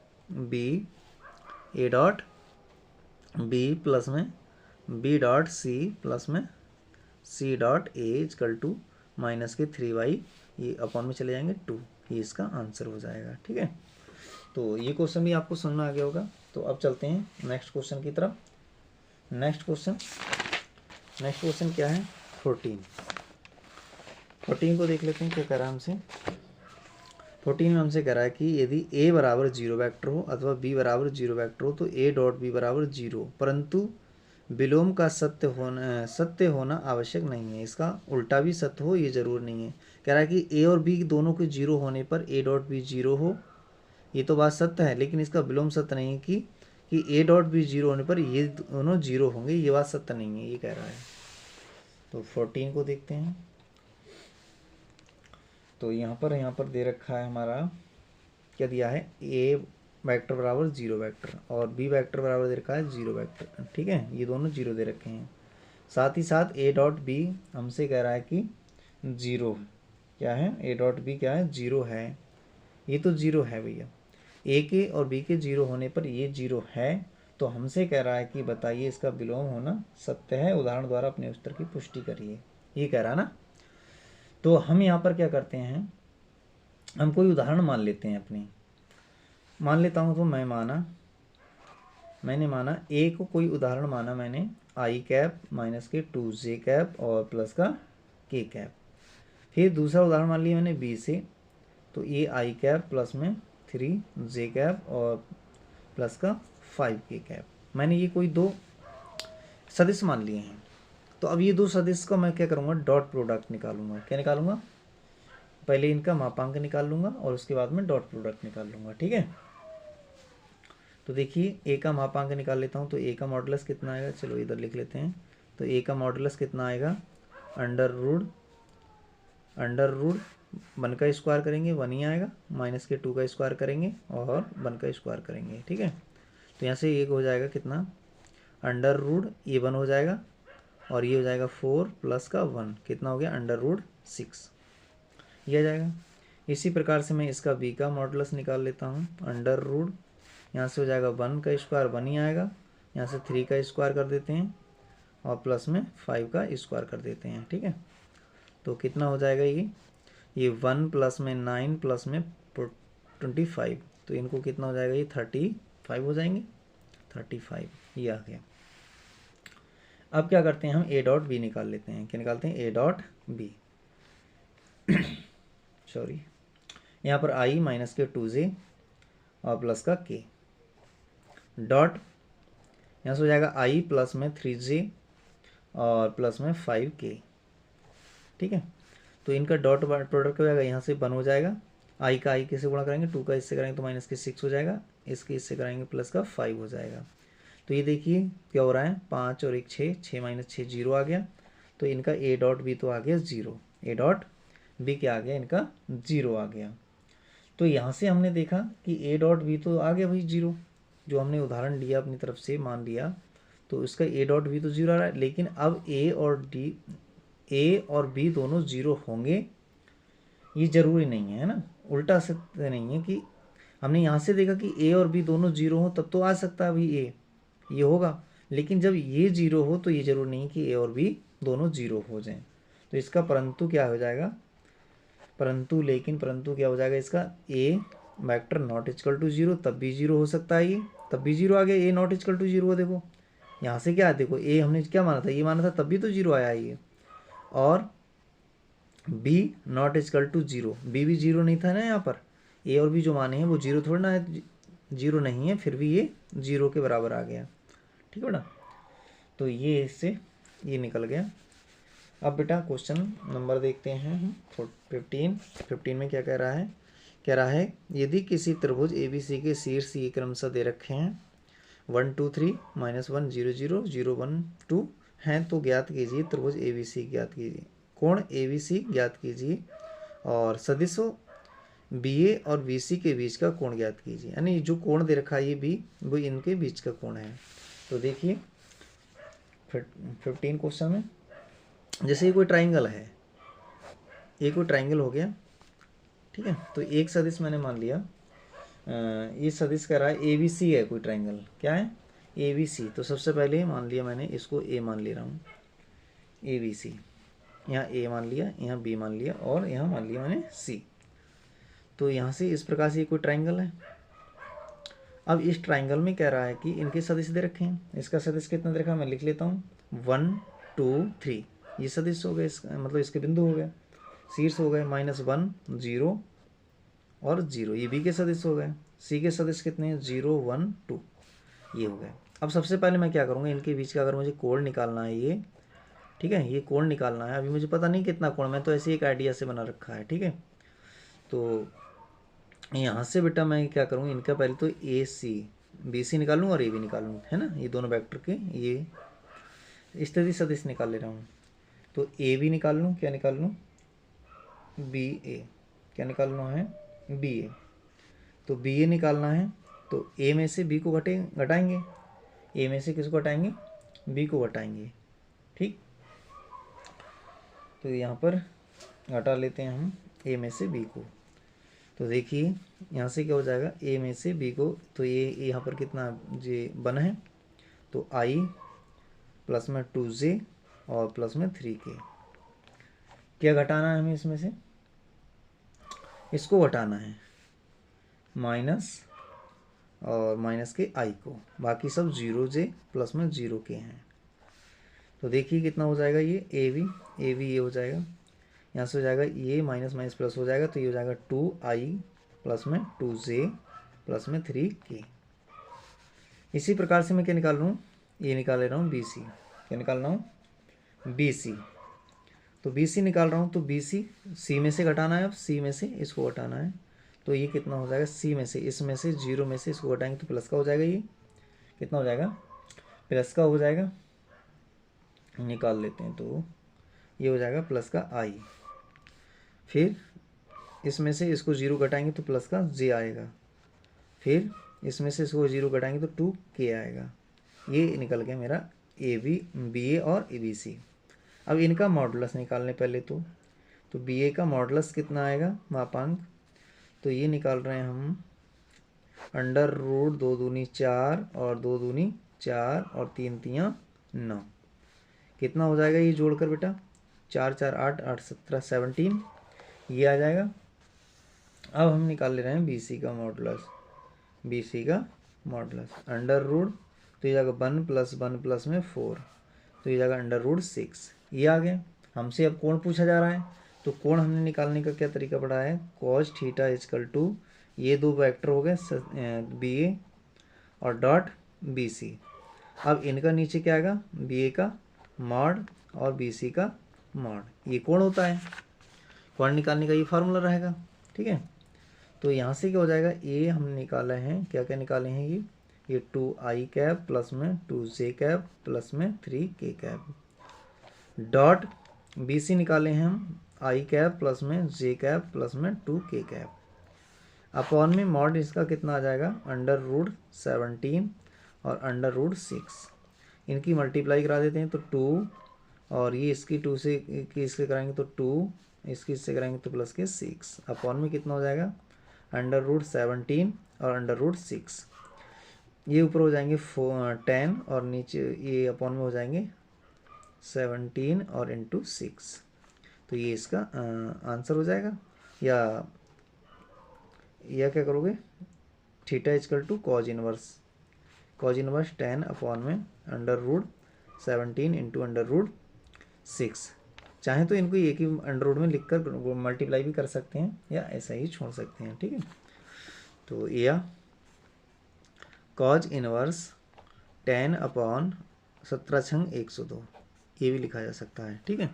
b प्लस में b डॉट c प्लस में c dot a equal to -3y, ये अपॉन में चले जाएंगे 2, ये इसका आंसर हो जाएगा, ठीक है। तो ये क्वेश्चन भी आपको समझ में आ गया होगा। तो अब चलते हैं नेक्स्ट क्वेश्चन की तरफ। नेक्स्ट क्वेश्चन क्या है, 14 को देख लेते हैं क्या कह रहा है हमसे। 14 में हमसे कह रहा है कि यदि a बराबर 0 वेक्टर हो अथवा b बराबर 0 वेक्टर हो तो a डॉट b बराबर 0, परंतु विलोम का सत्य होना आवश्यक नहीं है। इसका उल्टा भी सत्य हो ये जरूर नहीं है। कह रहा है कि a और b दोनों के 0 होने पर a डॉट b 0 हो, ये तो बात सत्य है, लेकिन इसका विलोम सत्य नहीं है कि a डॉट b 0 होने पर ये दोनों 0 होंगे, ये बात सत्य नहीं है, ये कह रहा है। तो 14 को देखते हैं। तो यहाँ पर दे रखा है हमारा, क्या दिया है, a वेक्टर बराबर 0 वेक्टर और b वेक्टर बराबर दे रखा है 0 वेक्टर, ठीक है, ये दोनों 0 दे रखे हैं। साथ ही साथ a डॉट b हमसे कह रहा है कि 0 क्या है, a डॉट b क्या है, 0 है, ये तो 0 है भैया। a के और b के 0 होने पर ये 0 है, तो हमसे कह रहा है कि बताइए इसका विलोम होना सत्य है, उदाहरण द्वारा अपने उत्तर की पुष्टि करिए, ये कह रहा है ना। तो हम यहाँ पर क्या करते हैं, हम कोई उदाहरण मान लेते हैं अपनी, मान लेता हूँ। तो मैंने माना a को कोई उदाहरण माना मैंने i कैप माइनस के 2j कैप और प्लस का k कैप। फिर दूसरा उदाहरण मान लिया मैंने b से, तो ये i कैप प्लस में 3j कैप और प्लस का 5k कैप। मैंने ये कोई 2 सदिश मान लिए हैं। तो अब ये 2 सदिश का मैं क्या करूँगा, डॉट प्रोडक्ट निकालूंगा। क्या निकालूंगा, पहले इनका मापांक निकाल लूँगा और उसके बाद में डॉट प्रोडक्ट निकाल लूँगा, ठीक है। तो देखिए a का मापांक निकाल लेता हूँ, तो a का मॉडुलस कितना आएगा, चलो इधर लिख लेते हैं। तो a का मॉडुलस कितना आएगा, अंडर रूट 1 का स्क्वायर करेंगे 1 ही आएगा, माइनस के 2 का स्क्वायर करेंगे और 1 का स्क्वायर करेंगे, ठीक है। तो यहाँ से एक हो जाएगा कितना, अंडर रूट ये 1 हो जाएगा और ये हो जाएगा 4 प्लस का 1, कितना हो गया, अंडर रूट 6, ये आ जाएगा। इसी प्रकार से मैं इसका b का मॉडुलस निकाल लेता हूँ, अंडर रूट यहाँ से हो जाएगा 1 का स्क्वायर 1 ही आएगा, यहाँ से 3 का स्क्वायर कर देते हैं और प्लस में 5 का स्क्वायर कर देते हैं, ठीक है। तो कितना हो जाएगा ये 1 प्लस में 9 प्लस में 25, तो इनको कितना हो जाएगा, ये 35 हो जाएंगे, 35 ये आ गया। अब क्या करते हैं, हम a डॉट b निकाल लेते हैं। क्या निकालते हैं, a डॉट b सॉरी, यहाँ पर i माइनस के 2j और प्लस का k डॉट, यहाँ से हो जाएगा i प्लस में 3j और प्लस में 5k, ठीक है। तो इनका डॉट प्रोडक्ट हो जाएगा, यहाँ से 1 हो जाएगा, i का i किससे गुणा करेंगे, 2 का इससे करेंगे तो -6 हो जाएगा, इसके इससे कराएंगे प्लस का 5 हो जाएगा। तो ये देखिए क्या हो रहा है, 5 और 1 6, 6 माइनस 6 0 आ गया। तो इनका ए डॉट बी तो आ गया 0, ए डॉट बी क्या आ गया, इनका 0 आ गया। तो यहाँ से हमने देखा कि ए डॉट बी तो आ गया भाई 0, जो हमने उदाहरण लिया अपनी तरफ से मान लिया, तो इसका ए डॉट बी तो 0 आ रहा है। लेकिन अब ए और बी दोनों 0 होंगे ये ज़रूरी नहीं है ना, उल्टा सत्य नहीं है कि हमने यहाँ से देखा कि ए और बी दोनों 0 हो तब तो आ सकता है भाई ए, ये होगा। लेकिन जब ये 0 हो तो ये जरूरी नहीं कि ए और बी दोनों 0 हो जाएं। तो इसका परंतु क्या हो जाएगा, परंतु क्या हो जाएगा इसका, ए वेक्टर नॉट इक्वल टू 0 तब भी 0 हो सकता है, ये तब भी 0 आ गया, ए नॉट इक्वल टू 0 देखो यहाँ से क्या है, देखो ए हमने क्या माना था, ये माना था तब भी तो 0 आया ये। और b not equal to 0, b भी 0 नहीं था ना यहाँ पर, ए और बी जो माने हैं वो 0 थोड़ा ना है, 0 नहीं है, फिर भी ये 0 के बराबर आ गया। ठीक है बेटा, तो ये इससे ये निकल गया। अब बेटा क्वेश्चन नंबर देखते हैं 15 में क्या कह रहा है, यदि किसी त्रिभुज ABC के शीर्ष ये क्रमशः दे रखे हैं 1 2 3 -1 0 0 0 1 2 हैं, तो ज्ञात कीजिए त्रिभुज ABC ज्ञात कीजिए, कोण ABC ज्ञात कीजिए और सदिशों BA और BC के बीच का कोण ज्ञात कीजिए। यानी जो कोण दे रखा है ये B, वो इनके बीच का कोण है। तो देखिए 15 क्वेश्चन में जैसे ये कोई ट्राइंगल है, ये कोई ट्राइंगल हो गया, ठीक है। तो एक सदिश मैंने मान लिया, ये सदिश कह रहा है ABC है कोई ट्राइंगल, क्या है ABC। तो सबसे पहले मान लिया मैंने इसको A मान ले रहा हूँ, ABC, यहाँ A मान लिया, यहाँ B मान लिया और यहाँ मान लिया मैंने C। तो यहाँ से इस प्रकार से ये कोई ट्राइंगल है। अब इस ट्राइंगल में कह रहा है कि इनके सदिश दे रखे हैं, इसका सदिश कितना दे रखा है मैं लिख लेता हूँ 1 2 3, ये सदिश हो गए, इसका मतलब इसके बिंदु हो गए, शीर्ष हो गए -1 0 और 0, ये B के सदिश हो गए। C के सदिश कितने हैं 0 1 2, ये हो गए। अब सबसे पहले मैं क्या करूँगा, इनके बीच का अगर मुझे कोण निकालना है ये, ठीक है, ये कोण निकालना है। अभी मुझे पता नहीं कितना कोण, मैं तो ऐसे एक आइडिया से बना रखा है, ठीक है। तो यहाँ से बेटा मैं क्या करूँगा, इनका पहले तो AC BC निकालूँ और AB निकालूँ, है ना, ये दोनों वेक्टर के ये स्थिति सदिश निकाल ले रहा हूँ। तो AB निकाल लूँ, क्या निकाल लूँ BA, क्या निकालना है BA। तो BA निकालना है तो A में से B को घटाएंगे, A में से किसको घटाएंगे, B को घटाएंगे, ठीक। तो यहाँ पर घटा लेते हैं हम A में से B को। तो देखिए यहाँ से क्या हो जाएगा, A में से B को, तो ये यहाँ पर कितना जे 1 है, तो I प्लस में 2J और प्लस में 3K, क्या घटाना है हमें इसमें से, इसको घटाना है माइनस और माइनस के I को, बाकी सब 0J प्लस में 0K हैं। तो देखिए कितना हो जाएगा, ये AB ये हो जाएगा, यहाँ से हो जाएगा ये माइनस माइनस प्लस हो जाएगा, तो ये हो जाएगा 2I प्लस में 2J प्लस में 3K। इसी प्रकार से मैं क्या निकाल रहा हूँ, ये निकाल ले रहा हूँ BC, क्या निकाल रहा हूँ BC। तो BC निकाल रहा हूँ, तो BC C में से घटाना है, अब C में से इसको घटाना है, तो ये कितना हो जाएगा, C में से इसमें से 0 में से इसको घटाएंगे तो प्लस का हो जाएगा, ये कितना हो जाएगा प्लस का हो जाएगा, निकाल लेते हैं। तो ये हो जाएगा प्लस का I, फिर इसमें से इसको 0 घटाएंगे तो प्लस का J आएगा, फिर इसमें से इसको 0 घटाएंगे तो 2K आएगा। ये निकल गया मेरा AB BA और ABC। अब इनका मॉडुलस निकालने पहले तो BA का मॉडुलस कितना आएगा मापांक, तो ये निकाल रहे हैं हम अंडर रूट 2 दूनी 4 और 2 दूनी 4 और 3 तियाँ 9, कितना हो जाएगा ये जोड़कर बेटा 4 4 8 8 17 17, ये आ जाएगा। अब हम निकाल ले रहे हैं BC का मॉडुलस, BC का मॉडुलस अंडर रूट, तो ये जाएगा 1 प्लस 1 प्लस में 4, तो ये जाएगा अंडर रूट 6, ये आ गया। हमसे अब कोण पूछा जा रहा है, तो कोण हमने निकालने का क्या तरीका पड़ा है, cos थीटा इक्वल टू ये दो वेक्टर हो गए BA और डॉट BC। अब इनका नीचे क्या आएगा, BA का मॉड और BC का मॉड, ये कोण होता है, कोण निकालने का ये फार्मूला रहेगा, ठीक है। तो यहाँ से क्या हो जाएगा, A हमने निकाला है, क्या क्या निकाले हैं, ये 2i कैप प्लस में 2j कैप प्लस में 3k कैप डॉट BC निकाले हैं हम i कैप प्लस में j कैप प्लस में 2k कैप अपॉन में मॉड इसका कितना आ जाएगा √17 और √6 इनकी मल्टीप्लाई करा देते हैं तो 2 और ये इसकी 2 से इसके कराएंगे तो 2 इसकी इससे कराएंगे तो प्लस के 6 अपॉन में कितना हो जाएगा √17 और √6 ये ऊपर हो जाएंगे 10 और नीचे ये अपॉन में हो जाएंगे 17 और इंटू 6 तो ये इसका आंसर हो जाएगा या क्या करोगे theta equal to cos inverse 10 upon में √17 इंटू √6 चाहे तो इनको एक ही अंडर में लिखकर मल्टीप्लाई भी कर सकते हैं या ऐसा ही छोड़ सकते हैं। ठीक है, तो या कॉज इनवर्स 10 अपॉन 17/102 ये भी लिखा जा सकता है। ठीक है,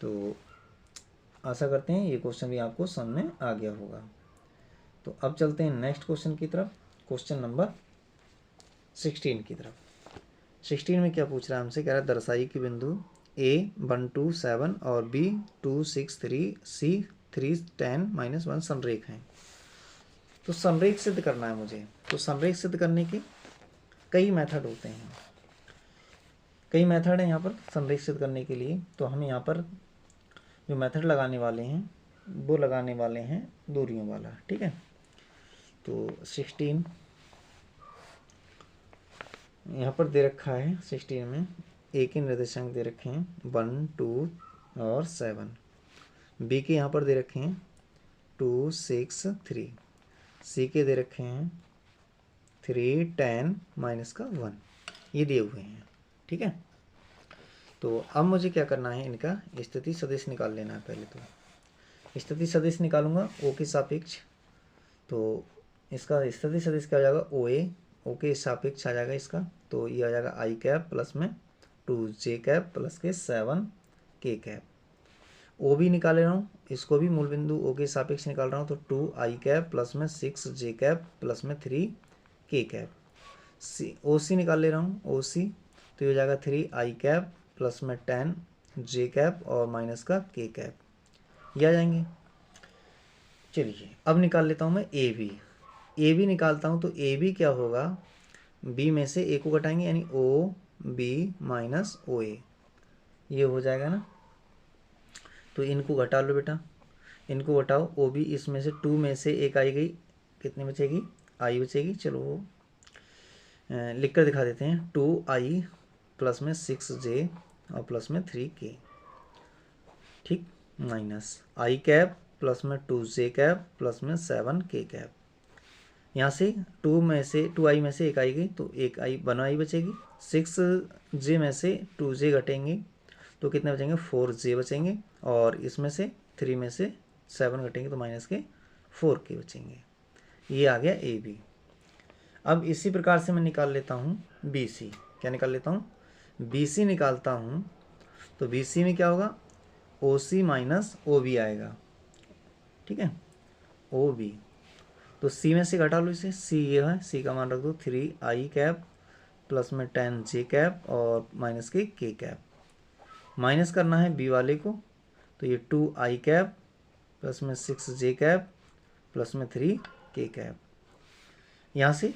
तो आशा करते हैं ये क्वेश्चन भी आपको समझ में आ गया होगा। तो अब चलते हैं नेक्स्ट क्वेश्चन की तरफ, क्वेश्चन नंबर 16 की तरफ। 16 में क्या पूछ रहा है हमसे, कह रहा है दर्शाइए कि बिंदु A 1 2 7 और B 2 6 3 C 3 10 -1 संरेख हैं। तो संरेख सिद्ध करना है मुझे। तो संरेख सिद्ध करने के कई मेथड होते हैं, कई मेथड हैं यहाँ पर संरेख सिद्ध करने के लिए। तो हम यहाँ पर जो मेथड लगाने वाले हैं वो लगाने वाले हैं दूरियों वाला। ठीक है, तो 16 यहाँ पर दे रखा है। 16 में एक ही निर्देशांक दे रखे हैं 1 2 और 7। बी के यहाँ पर दे रखे हैं 2 6 3। सी के दे रखे हैं 3 10 -1 ये दिए हुए हैं। ठीक है, तो अब मुझे क्या करना है, इनका स्थिति सदिश निकाल लेना है। पहले तो स्थिति सदिश निकालूंगा ओ के सापेक्ष। तो इसका स्थिति सदिश क्या हो जाएगा ओ के सापेक्ष आ जाएगा इसका। तो ये आ जाएगा i कैप प्लस में 2j कैप प्लस के 7k कैप। ओ भी निकाल रहा हूँ, इसको भी मूल बिंदु ओ के सापेक्ष निकाल रहा हूँ। तो 2i कैप प्लस में 6j कैप प्लस में 3k कैप। ओ सी निकाल ले रहा हूँ, ओ सी तो ये हो जाएगा 3i कैप प्लस में 10j कैप और माइनस का k कैप, ये आ जाएंगे। चलिए अब निकाल लेता हूँ मैं ए बी निकालता हूँ। तो ए बी क्या होगा, बी में से ए को घटाएंगे यानी ओ बी माइनस ओ ए, ये हो जाएगा ना। तो इनको घटा लो बेटा, इनको घटाओ। ओ बी इसमें से 2 में से एक आई गई, कितनी बचेगी आई बचेगी। चलो लिख कर दिखा देते हैं 2i प्लस में 6j और प्लस में 3k। ठीक, माइनस i कैप प्लस में 2j कैप प्लस में 7k कैप। यहाँ से 2i में से एक आई गई तो एक आई 1i बचेगी। 6j में से 2j घटेंगे तो कितने बचेंगे 4j बचेंगे। और इसमें से 3 में से 7 घटेंगे तो माइनस के 4k बचेंगे। ये आ गया ए बी। अब इसी प्रकार से मैं निकाल लेता हूँ बी सी। क्या निकाल लेता हूँ, बी सी निकालता हूँ। तो बी सी में क्या होगा, ओ सी माइनस ओ बी आएगा। ठीक है, ओ बी। तो सी में से घटा लो इसे, सी ये है, सी का मान रख दो 3i कैप प्लस में 10j कैप और माइनस के k कैप। माइनस करना है बी वाले को, तो ये 2i कैप प्लस में 6j कैप प्लस में 3k कैप। यहाँ से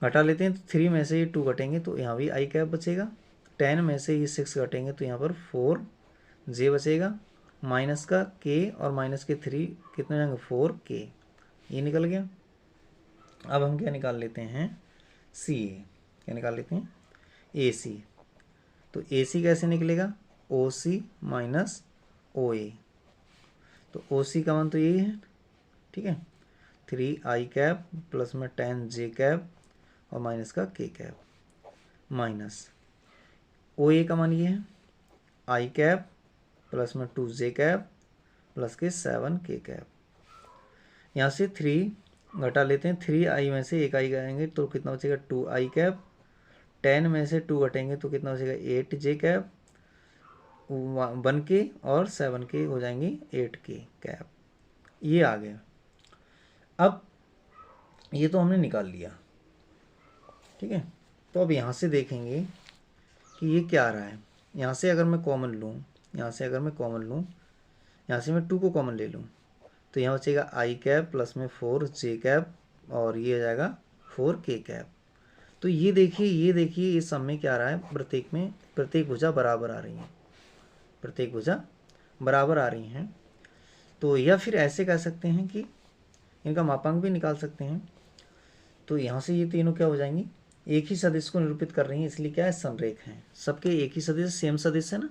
घटा लेते हैं तो 3 में से ये 2 घटेंगे तो यहाँ भी i कैप बचेगा। 10 में से ये 6 घटेंगे तो यहाँ पर 4j बचेगा। माइनस का k और माइनस के 3 कितने हो जाएंगे 4k, ये निकल गया। अब हम क्या निकाल लेते हैं सी ए। क्या निकाल लेते हैं ए सी। तो ए सी कैसे निकलेगा, ओ सी माइनस ओ ए। तो ओ सी का मान तो यही है। ठीक है, 3i कैप प्लस में 10j कैप और माइनस का k कैप माइनस ओ ए का मान ये है i कैप प्लस में 2j कैप प्लस के 7k कैप। यहाँ से 3 घटा लेते हैं, 3i में से एक i गएंगे तो कितना बचेगा 2i कैप। 10 में से 2 घटेंगे तो कितना बचेगा 8j कैप। 1k और 7k हो जाएंगी 8k कैप। ये आ गया। अब ये तो हमने निकाल लिया। ठीक है। तो अब यहाँ से देखेंगे कि ये क्या आ रहा है। यहाँ से अगर मैं कॉमन लूँ, यहाँ से मैं 2 को कॉमन ले लूँ तो यहाँ बचेगा आई कैप प्लस में 4 जे कैप और ये आ जाएगा 4 के कैप। तो ये देखिए इस सब में क्या आ रहा है, प्रत्येक भुजा बराबर आ रही है, प्रत्येक भुजा बराबर आ रही हैं। तो या फिर ऐसे कह सकते हैं कि इनका मापांक भी निकाल सकते हैं। तो यहाँ से ये तीनों क्या हो जाएंगी, एक ही सदिश को निरूपित कर रही हैं, इसलिए क्या है, संरेख हैं, सबके एक ही सदिश, सेम सदिश है ना।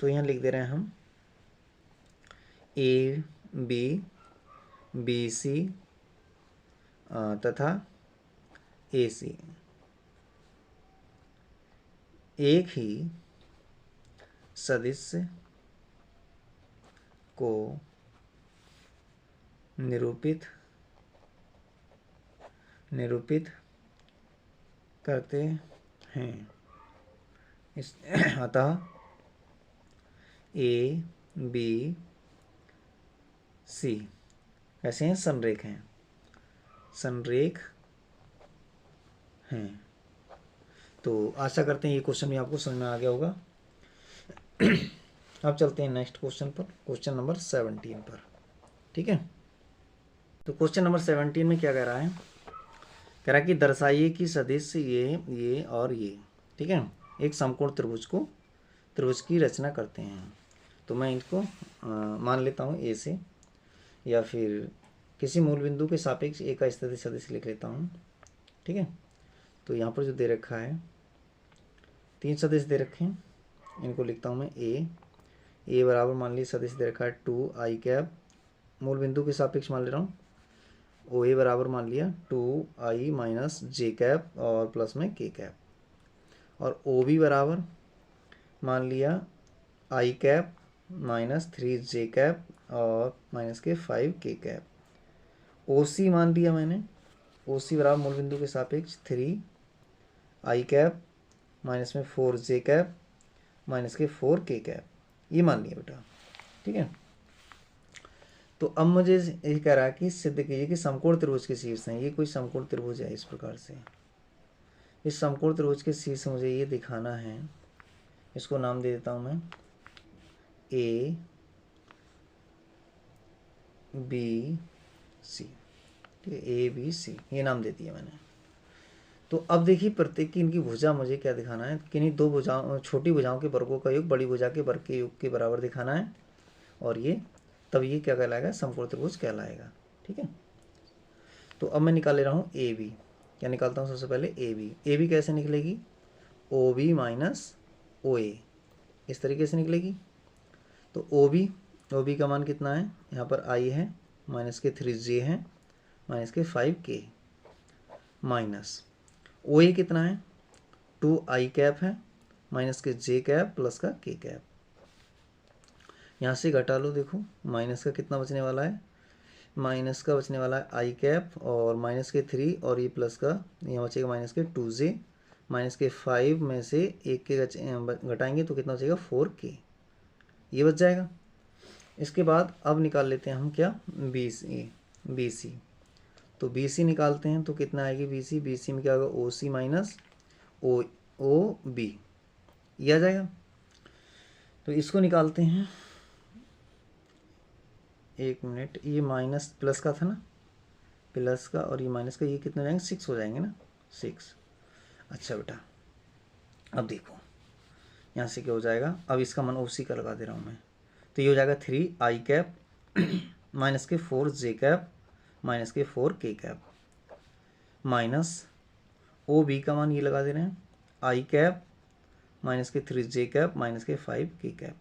तो यहाँ लिख दे रहे हैं हम ए बी सी तथा ए सी एक ही सदिश को निरूपित करते हैं। इस अतः ए बी सी कैसे हैं, संरेख हैं, तो आशा करते हैं ये क्वेश्चन भी आपको समझ में आ गया होगा। अब चलते हैं नेक्स्ट क्वेश्चन पर, क्वेश्चन नंबर 17 पर। ठीक है, तो क्वेश्चन नंबर 17 में क्या कह रहा है, कह रहा है कि दर्शाइए कि सदिश ये और ये, ठीक है, एक समकोण त्रिभुज की रचना करते हैं। तो मैं इनको मान लेता हूँ ए से, या फिर किसी मूल बिंदु के सापेक्ष ए का स्थिति सदिश लिख लेता हूँ। ठीक है, तो यहाँ पर जो दे रखा है 3 सदिश दे रखे हैं, इनको लिखता हूँ मैं ए बराबर मान ली सदिश दे रखा है 2 आई कैप, मूल बिंदु के सापेक्ष मान ले रहा हूँ। ओ ए बराबर मान लिया 2 आई माइनस जे कैप और प्लस में के कैप, और ओ बी बराबर मान लिया आई कैप माइनस 3 जे कैप और माइनस के 5 के कैप। ओ सी मान लिया मैंने, ओ सी बराबर मूल बिंदु के सापेक्ष 3 आई कैप माइनस में 4 जे कैप माइनस के 4 के कैप, ये मान लिया बेटा। ठीक है, तो अब मुझे ये कह रहा है कि सिद्ध कीजिए कि समकोण त्रिभुज के शीर्ष हैं। ये कोई समकोण त्रिभुज है इस प्रकार से, इस समकोण त्रिभुज के शीर्ष मुझे ये दिखाना है, इसको नाम दे देता हूँ मैं ए बी सी। ठीक है, ए बी सी ये नाम दे दिया मैंने। तो अब देखिए प्रत्येक की इनकी भुजा मुझे क्या दिखाना है, किन्हीं 2 भुजाओं, छोटी भुजाओं के वर्गों का योग बड़ी भुजा के वर्ग के योग के बराबर दिखाना है, और ये तब ये क्या कहलाएगा, समकोण त्रिभुज कहलाएगा। ठीक है, तो अब मैं निकाल ले रहा हूँ ए बी। क्या निकालता हूँ सबसे पहले ए बी कैसे निकलेगी, ओ बी माइनस ओ ए, इस तरीके से निकलेगी। तो ओ बी का मान कितना है, यहाँ पर आई है माइनस के 3 जे है माइनस के 5 के, माइनस ओ ए कितना है 2 आई कैप है माइनस के जे कैप प्लस का के कैप। यहाँ से घटा लो, देखो माइनस का कितना बचने वाला है, माइनस का बचने वाला है आई कैप और माइनस के 3 और ये प्लस का, यहाँ बचेगा माइनस के 2 जे माइनस के 5 में से एक के घटाएंगे तो कितना बचेगा 4 के, ये बच जाएगा। इसके बाद अब निकाल लेते हैं हम क्या, बी सी। तो बी सी निकालते हैं तो कितना आएगी बी सी में क्या होगा, ओ सी माइनस ओ बी, ये आ जाएगा। तो इसको निकालते हैं, 1 मिनट, ये माइनस प्लस का था ना, प्लस का और ये माइनस का, ये कितने हो जाएंगे 6 हो जाएंगे ना, 6। अच्छा बेटा, अब देखो यहाँ से क्या हो जाएगा, अब इसका मान ओ सी का लगा दे रहा हूँ मैं, तो ये हो जाएगा 3 आई कैप माइनस के 4 जे कैप माइनस के 4 के कैप, माइनस ओ बी का मान ये लगा दे रहे हैं आई कैप माइनस के 3 जे कैप माइनस के 5 के कैप,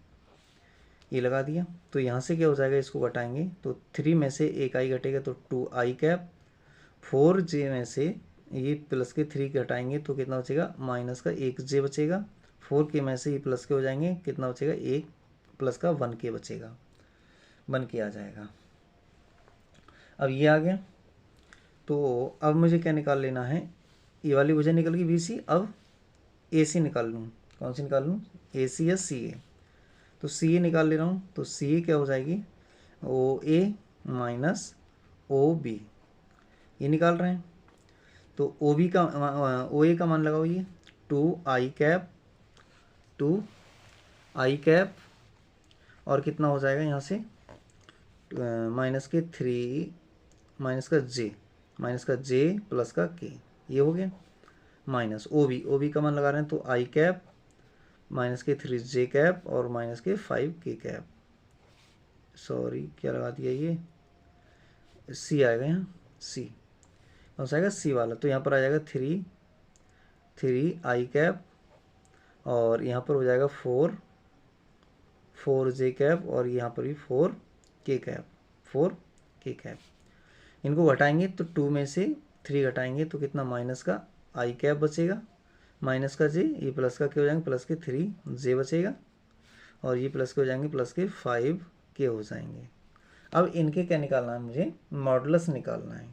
ये लगा दिया। तो यहाँ से क्या हो जाएगा, इसको घटाएंगे तो 3 में से एक आई घटेगा तो 2 आई कैप, 4 जे में से ये प्लस के 3 घटाएंगे तो कितना बचेगा, माइनस का 1 जे बचेगा, 4 के में से ये प्लस के हो जाएंगे, कितना बचेगा 1 प्लस का 1 के बचेगा, 1 के आ जाएगा। अब ये आ गया, तो अब मुझे क्या निकाल लेना है, ये वाली भुजा निकल गई बी सी। अब ए सी निकाल लूँ, कौन सी निकाल लूँ, ए सी या सी ए। तो सी ए निकाल ले रहा हूँ, तो सी ए क्या हो जाएगी, ओ ए माइनस ओ बी, ये निकाल रहे हैं। तो ओ बी का ओ ए का मान लगाओ, ये 2 आई कैप और कितना हो जाएगा यहाँ से माइनस के 3 माइनस का जे प्लस का के, ये हो गया माइनस ओ बी का मान लगा रहे हैं तो आई कैप माइनस के 3 जे कैप और माइनस के 5 के कैप, सॉरी क्या लगा दिया, ये सी आएगा यहाँ, सी कौन सा आएगा, सी वाला। तो यहाँ पर आ जाएगा 3 आई कैप और यहाँ पर हो जाएगा 4 जे कैप और यहाँ पर भी 4 के कैप। इनको घटाएंगे तो 2 में से 3 घटाएंगे तो कितना माइनस का आई कैप बचेगा, माइनस का जे, ये प्लस का के हो जाएंगे, प्लस के 3 जे बचेगा और ये प्लस के हो जाएंगे, प्लस के 5 के हो जाएंगे। अब इनके क्या निकालना है, मुझे मॉडुलस निकालना है,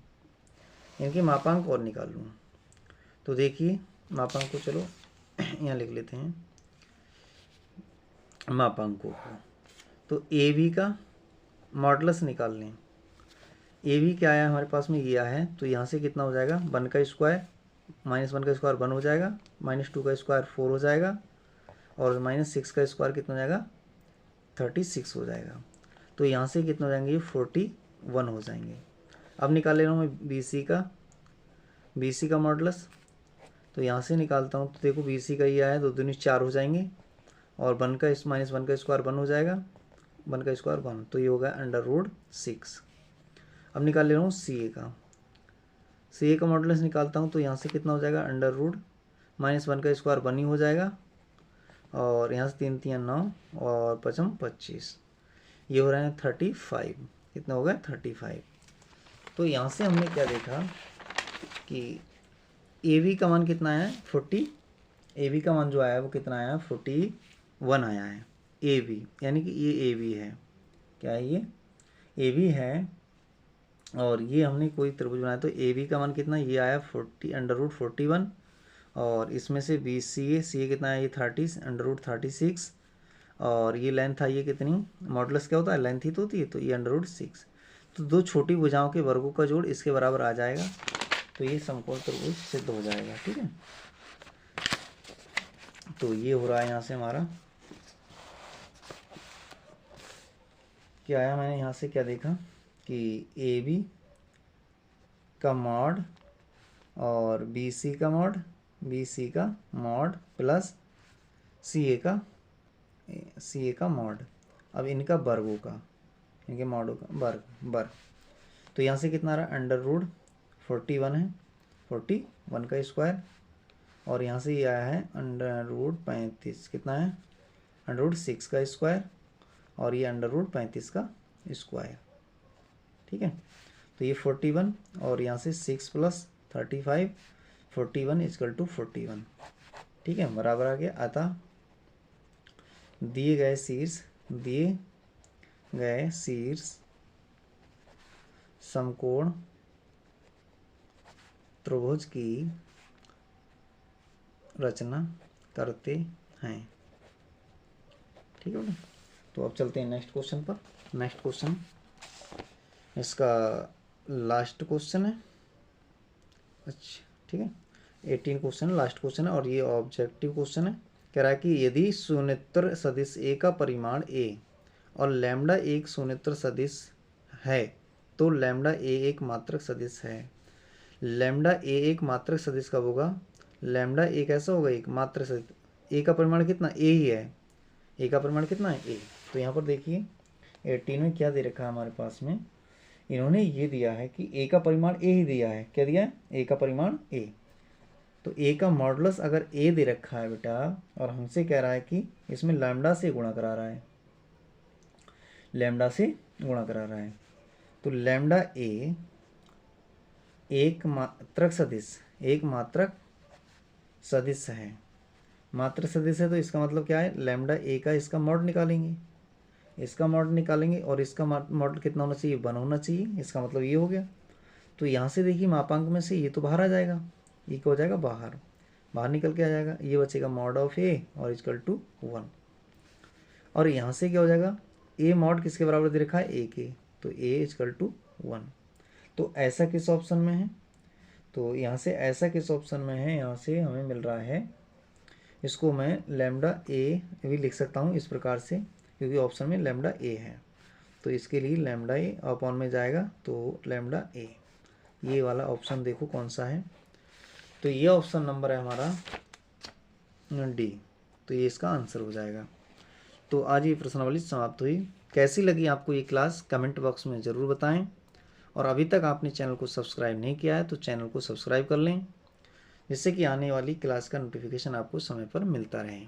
इनके मापांक और निकाल लूँ। तो देखिए मापांक को चलो यहाँ लिख लेते हैं मापांकों को। तो ए बी का मॉडुलस निकाल लें। ए बी क्या आया हमारे पास में, ये आया है, तो यहाँ से कितना हो जाएगा 1 का स्क्वायर माइनस 1 का स्क्वायर 1 हो जाएगा, माइनस 2 का स्क्वायर 4 हो जाएगा और माइनस 6 का स्क्वायर कितना हो जाएगा 36 हो जाएगा। तो यहाँ से कितना हो जाएंगे 41 हो जाएंगे। अब निकाल ले रहा हूँ मैं बी सी का मॉडुलस। तो यहाँ से निकालता हूँ तो देखो बी सी का ये आया, 2 दूनी 4 हो जाएंगे और 1 का माइनस 1 का स्क्वायर 1 हो जाएगा, 1 का स्क्वायर 1, तो ये होगा √6। अब निकाल ले रहा हूँ सी ए का मॉडुलस निकालता हूँ तो यहाँ से कितना हो जाएगा √ माइनस 1 का स्क्वायर 1 ही हो जाएगा और यहाँ से 3 3 9 और 5 25, ये हो रहा है 35, कितना होगा 35। तो यहाँ से हमने क्या देखा कि ए बी का मान कितना आया है 40, ए बी का मान जो आया है वो कितना आया है 41 आया है ए बी, यानी कि ये ए बी है, क्या है ये ए बी है। और ये हमने कोई त्रिभुज बनाया तो ए बी का मान कितना, ये आया 40 √41 और इसमें से बी सी ए कितना है ये 30 √36 और ये लेंथ था ये कितनी, मॉडुलस क्या होता है लेंथ ही तो होती है, तो ये √6। तो 2 छोटी भुजाओं के वर्गों का जोड़ इसके बराबर आ जाएगा, तो ये समकोण त्रिभुज सिद्ध हो जाएगा। ठीक है, तो ये हो रहा है यहाँ से हमारा क्या आया, मैंने यहाँ से क्या देखा कि ए बी का मॉड और बी सी का मॉड प्लस सी ए का मॉड। अब इनका वर्गों का, इनके मॉडों का वर्ग। तो यहाँ से कितना आ रहा है √41 है, 41 का स्क्वायर और यहाँ से ये आया है √35, कितना है √6 का स्क्वायर और ये √35 का स्क्वायर। ठीक है, तो ये 41 और यहाँ से 6 + 35 41 = 41। ठीक है, बराबर आ गया। अतः दिए गए शीर्ष समकोण त्रिभुज की रचना करते हैं। ठीक है, तो अब चलते हैं नेक्स्ट क्वेश्चन पर। नेक्स्ट क्वेश्चन इसका लास्ट क्वेश्चन है। अच्छा ठीक है, 18 क्वेश्चन लास्ट क्वेश्चन है और ये ऑब्जेक्टिव क्वेश्चन है। कह रहा है कि यदि शून्येतर सदिश ए का परिमाण a और लैम्डा एक शून्येतर सदिश है तो लैम्डा ए एक मात्रक सदिश है। लैम्डा ए एक मात्रक सदिश कब होगा, लैम्डा एक ऐसा होगा एक मात्रक सदिश, ए का परिमाण कितना a ही है, ए का परिमाण कितना है a। तो यहाँ पर देखिए 18 में क्या दे रखा है हमारे पास में, इन्होंने ये दिया है कि a का परिमाण a ही दिया है, क्या दिया है a का परिमाण a। तो a का मॉडुलस अगर a दे रखा है बेटा और हमसे कह रहा है कि इसमें लैम्डा से गुणा करा रहा है, लैम्डा से गुणा करा रहा है, तो लैम्डा a एक मात्रक सदिश है, मात्रक सदिश है। तो इसका मतलब क्या है, लैम्डा a का इसका मॉड निकालेंगे, इसका मॉड निकालेंगे और इसका मॉड कितना होना चाहिए 1 होना चाहिए, इसका मतलब ये हो गया। तो यहाँ से देखिए मापांक में से ये तो बाहर आ जाएगा, ये क्या हो जाएगा बाहर निकल के आ जाएगा, ये बचेगा मॉड ऑफ a और = 1। और यहाँ से क्या हो जाएगा, a मॉड किसके बराबर दे रखा है a के, तो a = 1। तो ऐसा किस ऑप्शन में है, तो यहाँ से ऐसा किस ऑप्शन में है, यहाँ से हमें मिल रहा है, इसको मैं लैम्डा ए भी लिख सकता हूँ इस प्रकार से, क्योंकि ऑप्शन में लैम्डा ए है। तो इसके लिए लैम्डा ए अपॉन में जाएगा, तो लैम्डा ए, ये वाला ऑप्शन देखो कौन सा है। तो ये ऑप्शन नंबर है हमारा डी, तो ये इसका आंसर हो जाएगा। तो आज ये प्रश्नावली समाप्त हुई। कैसी लगी आपको ये क्लास कमेंट बॉक्स में ज़रूर बताएं, और अभी तक आपने चैनल को सब्सक्राइब नहीं किया है तो चैनल को सब्सक्राइब कर लें, जिससे कि आने वाली क्लास का नोटिफिकेशन आपको समय पर मिलता रहे।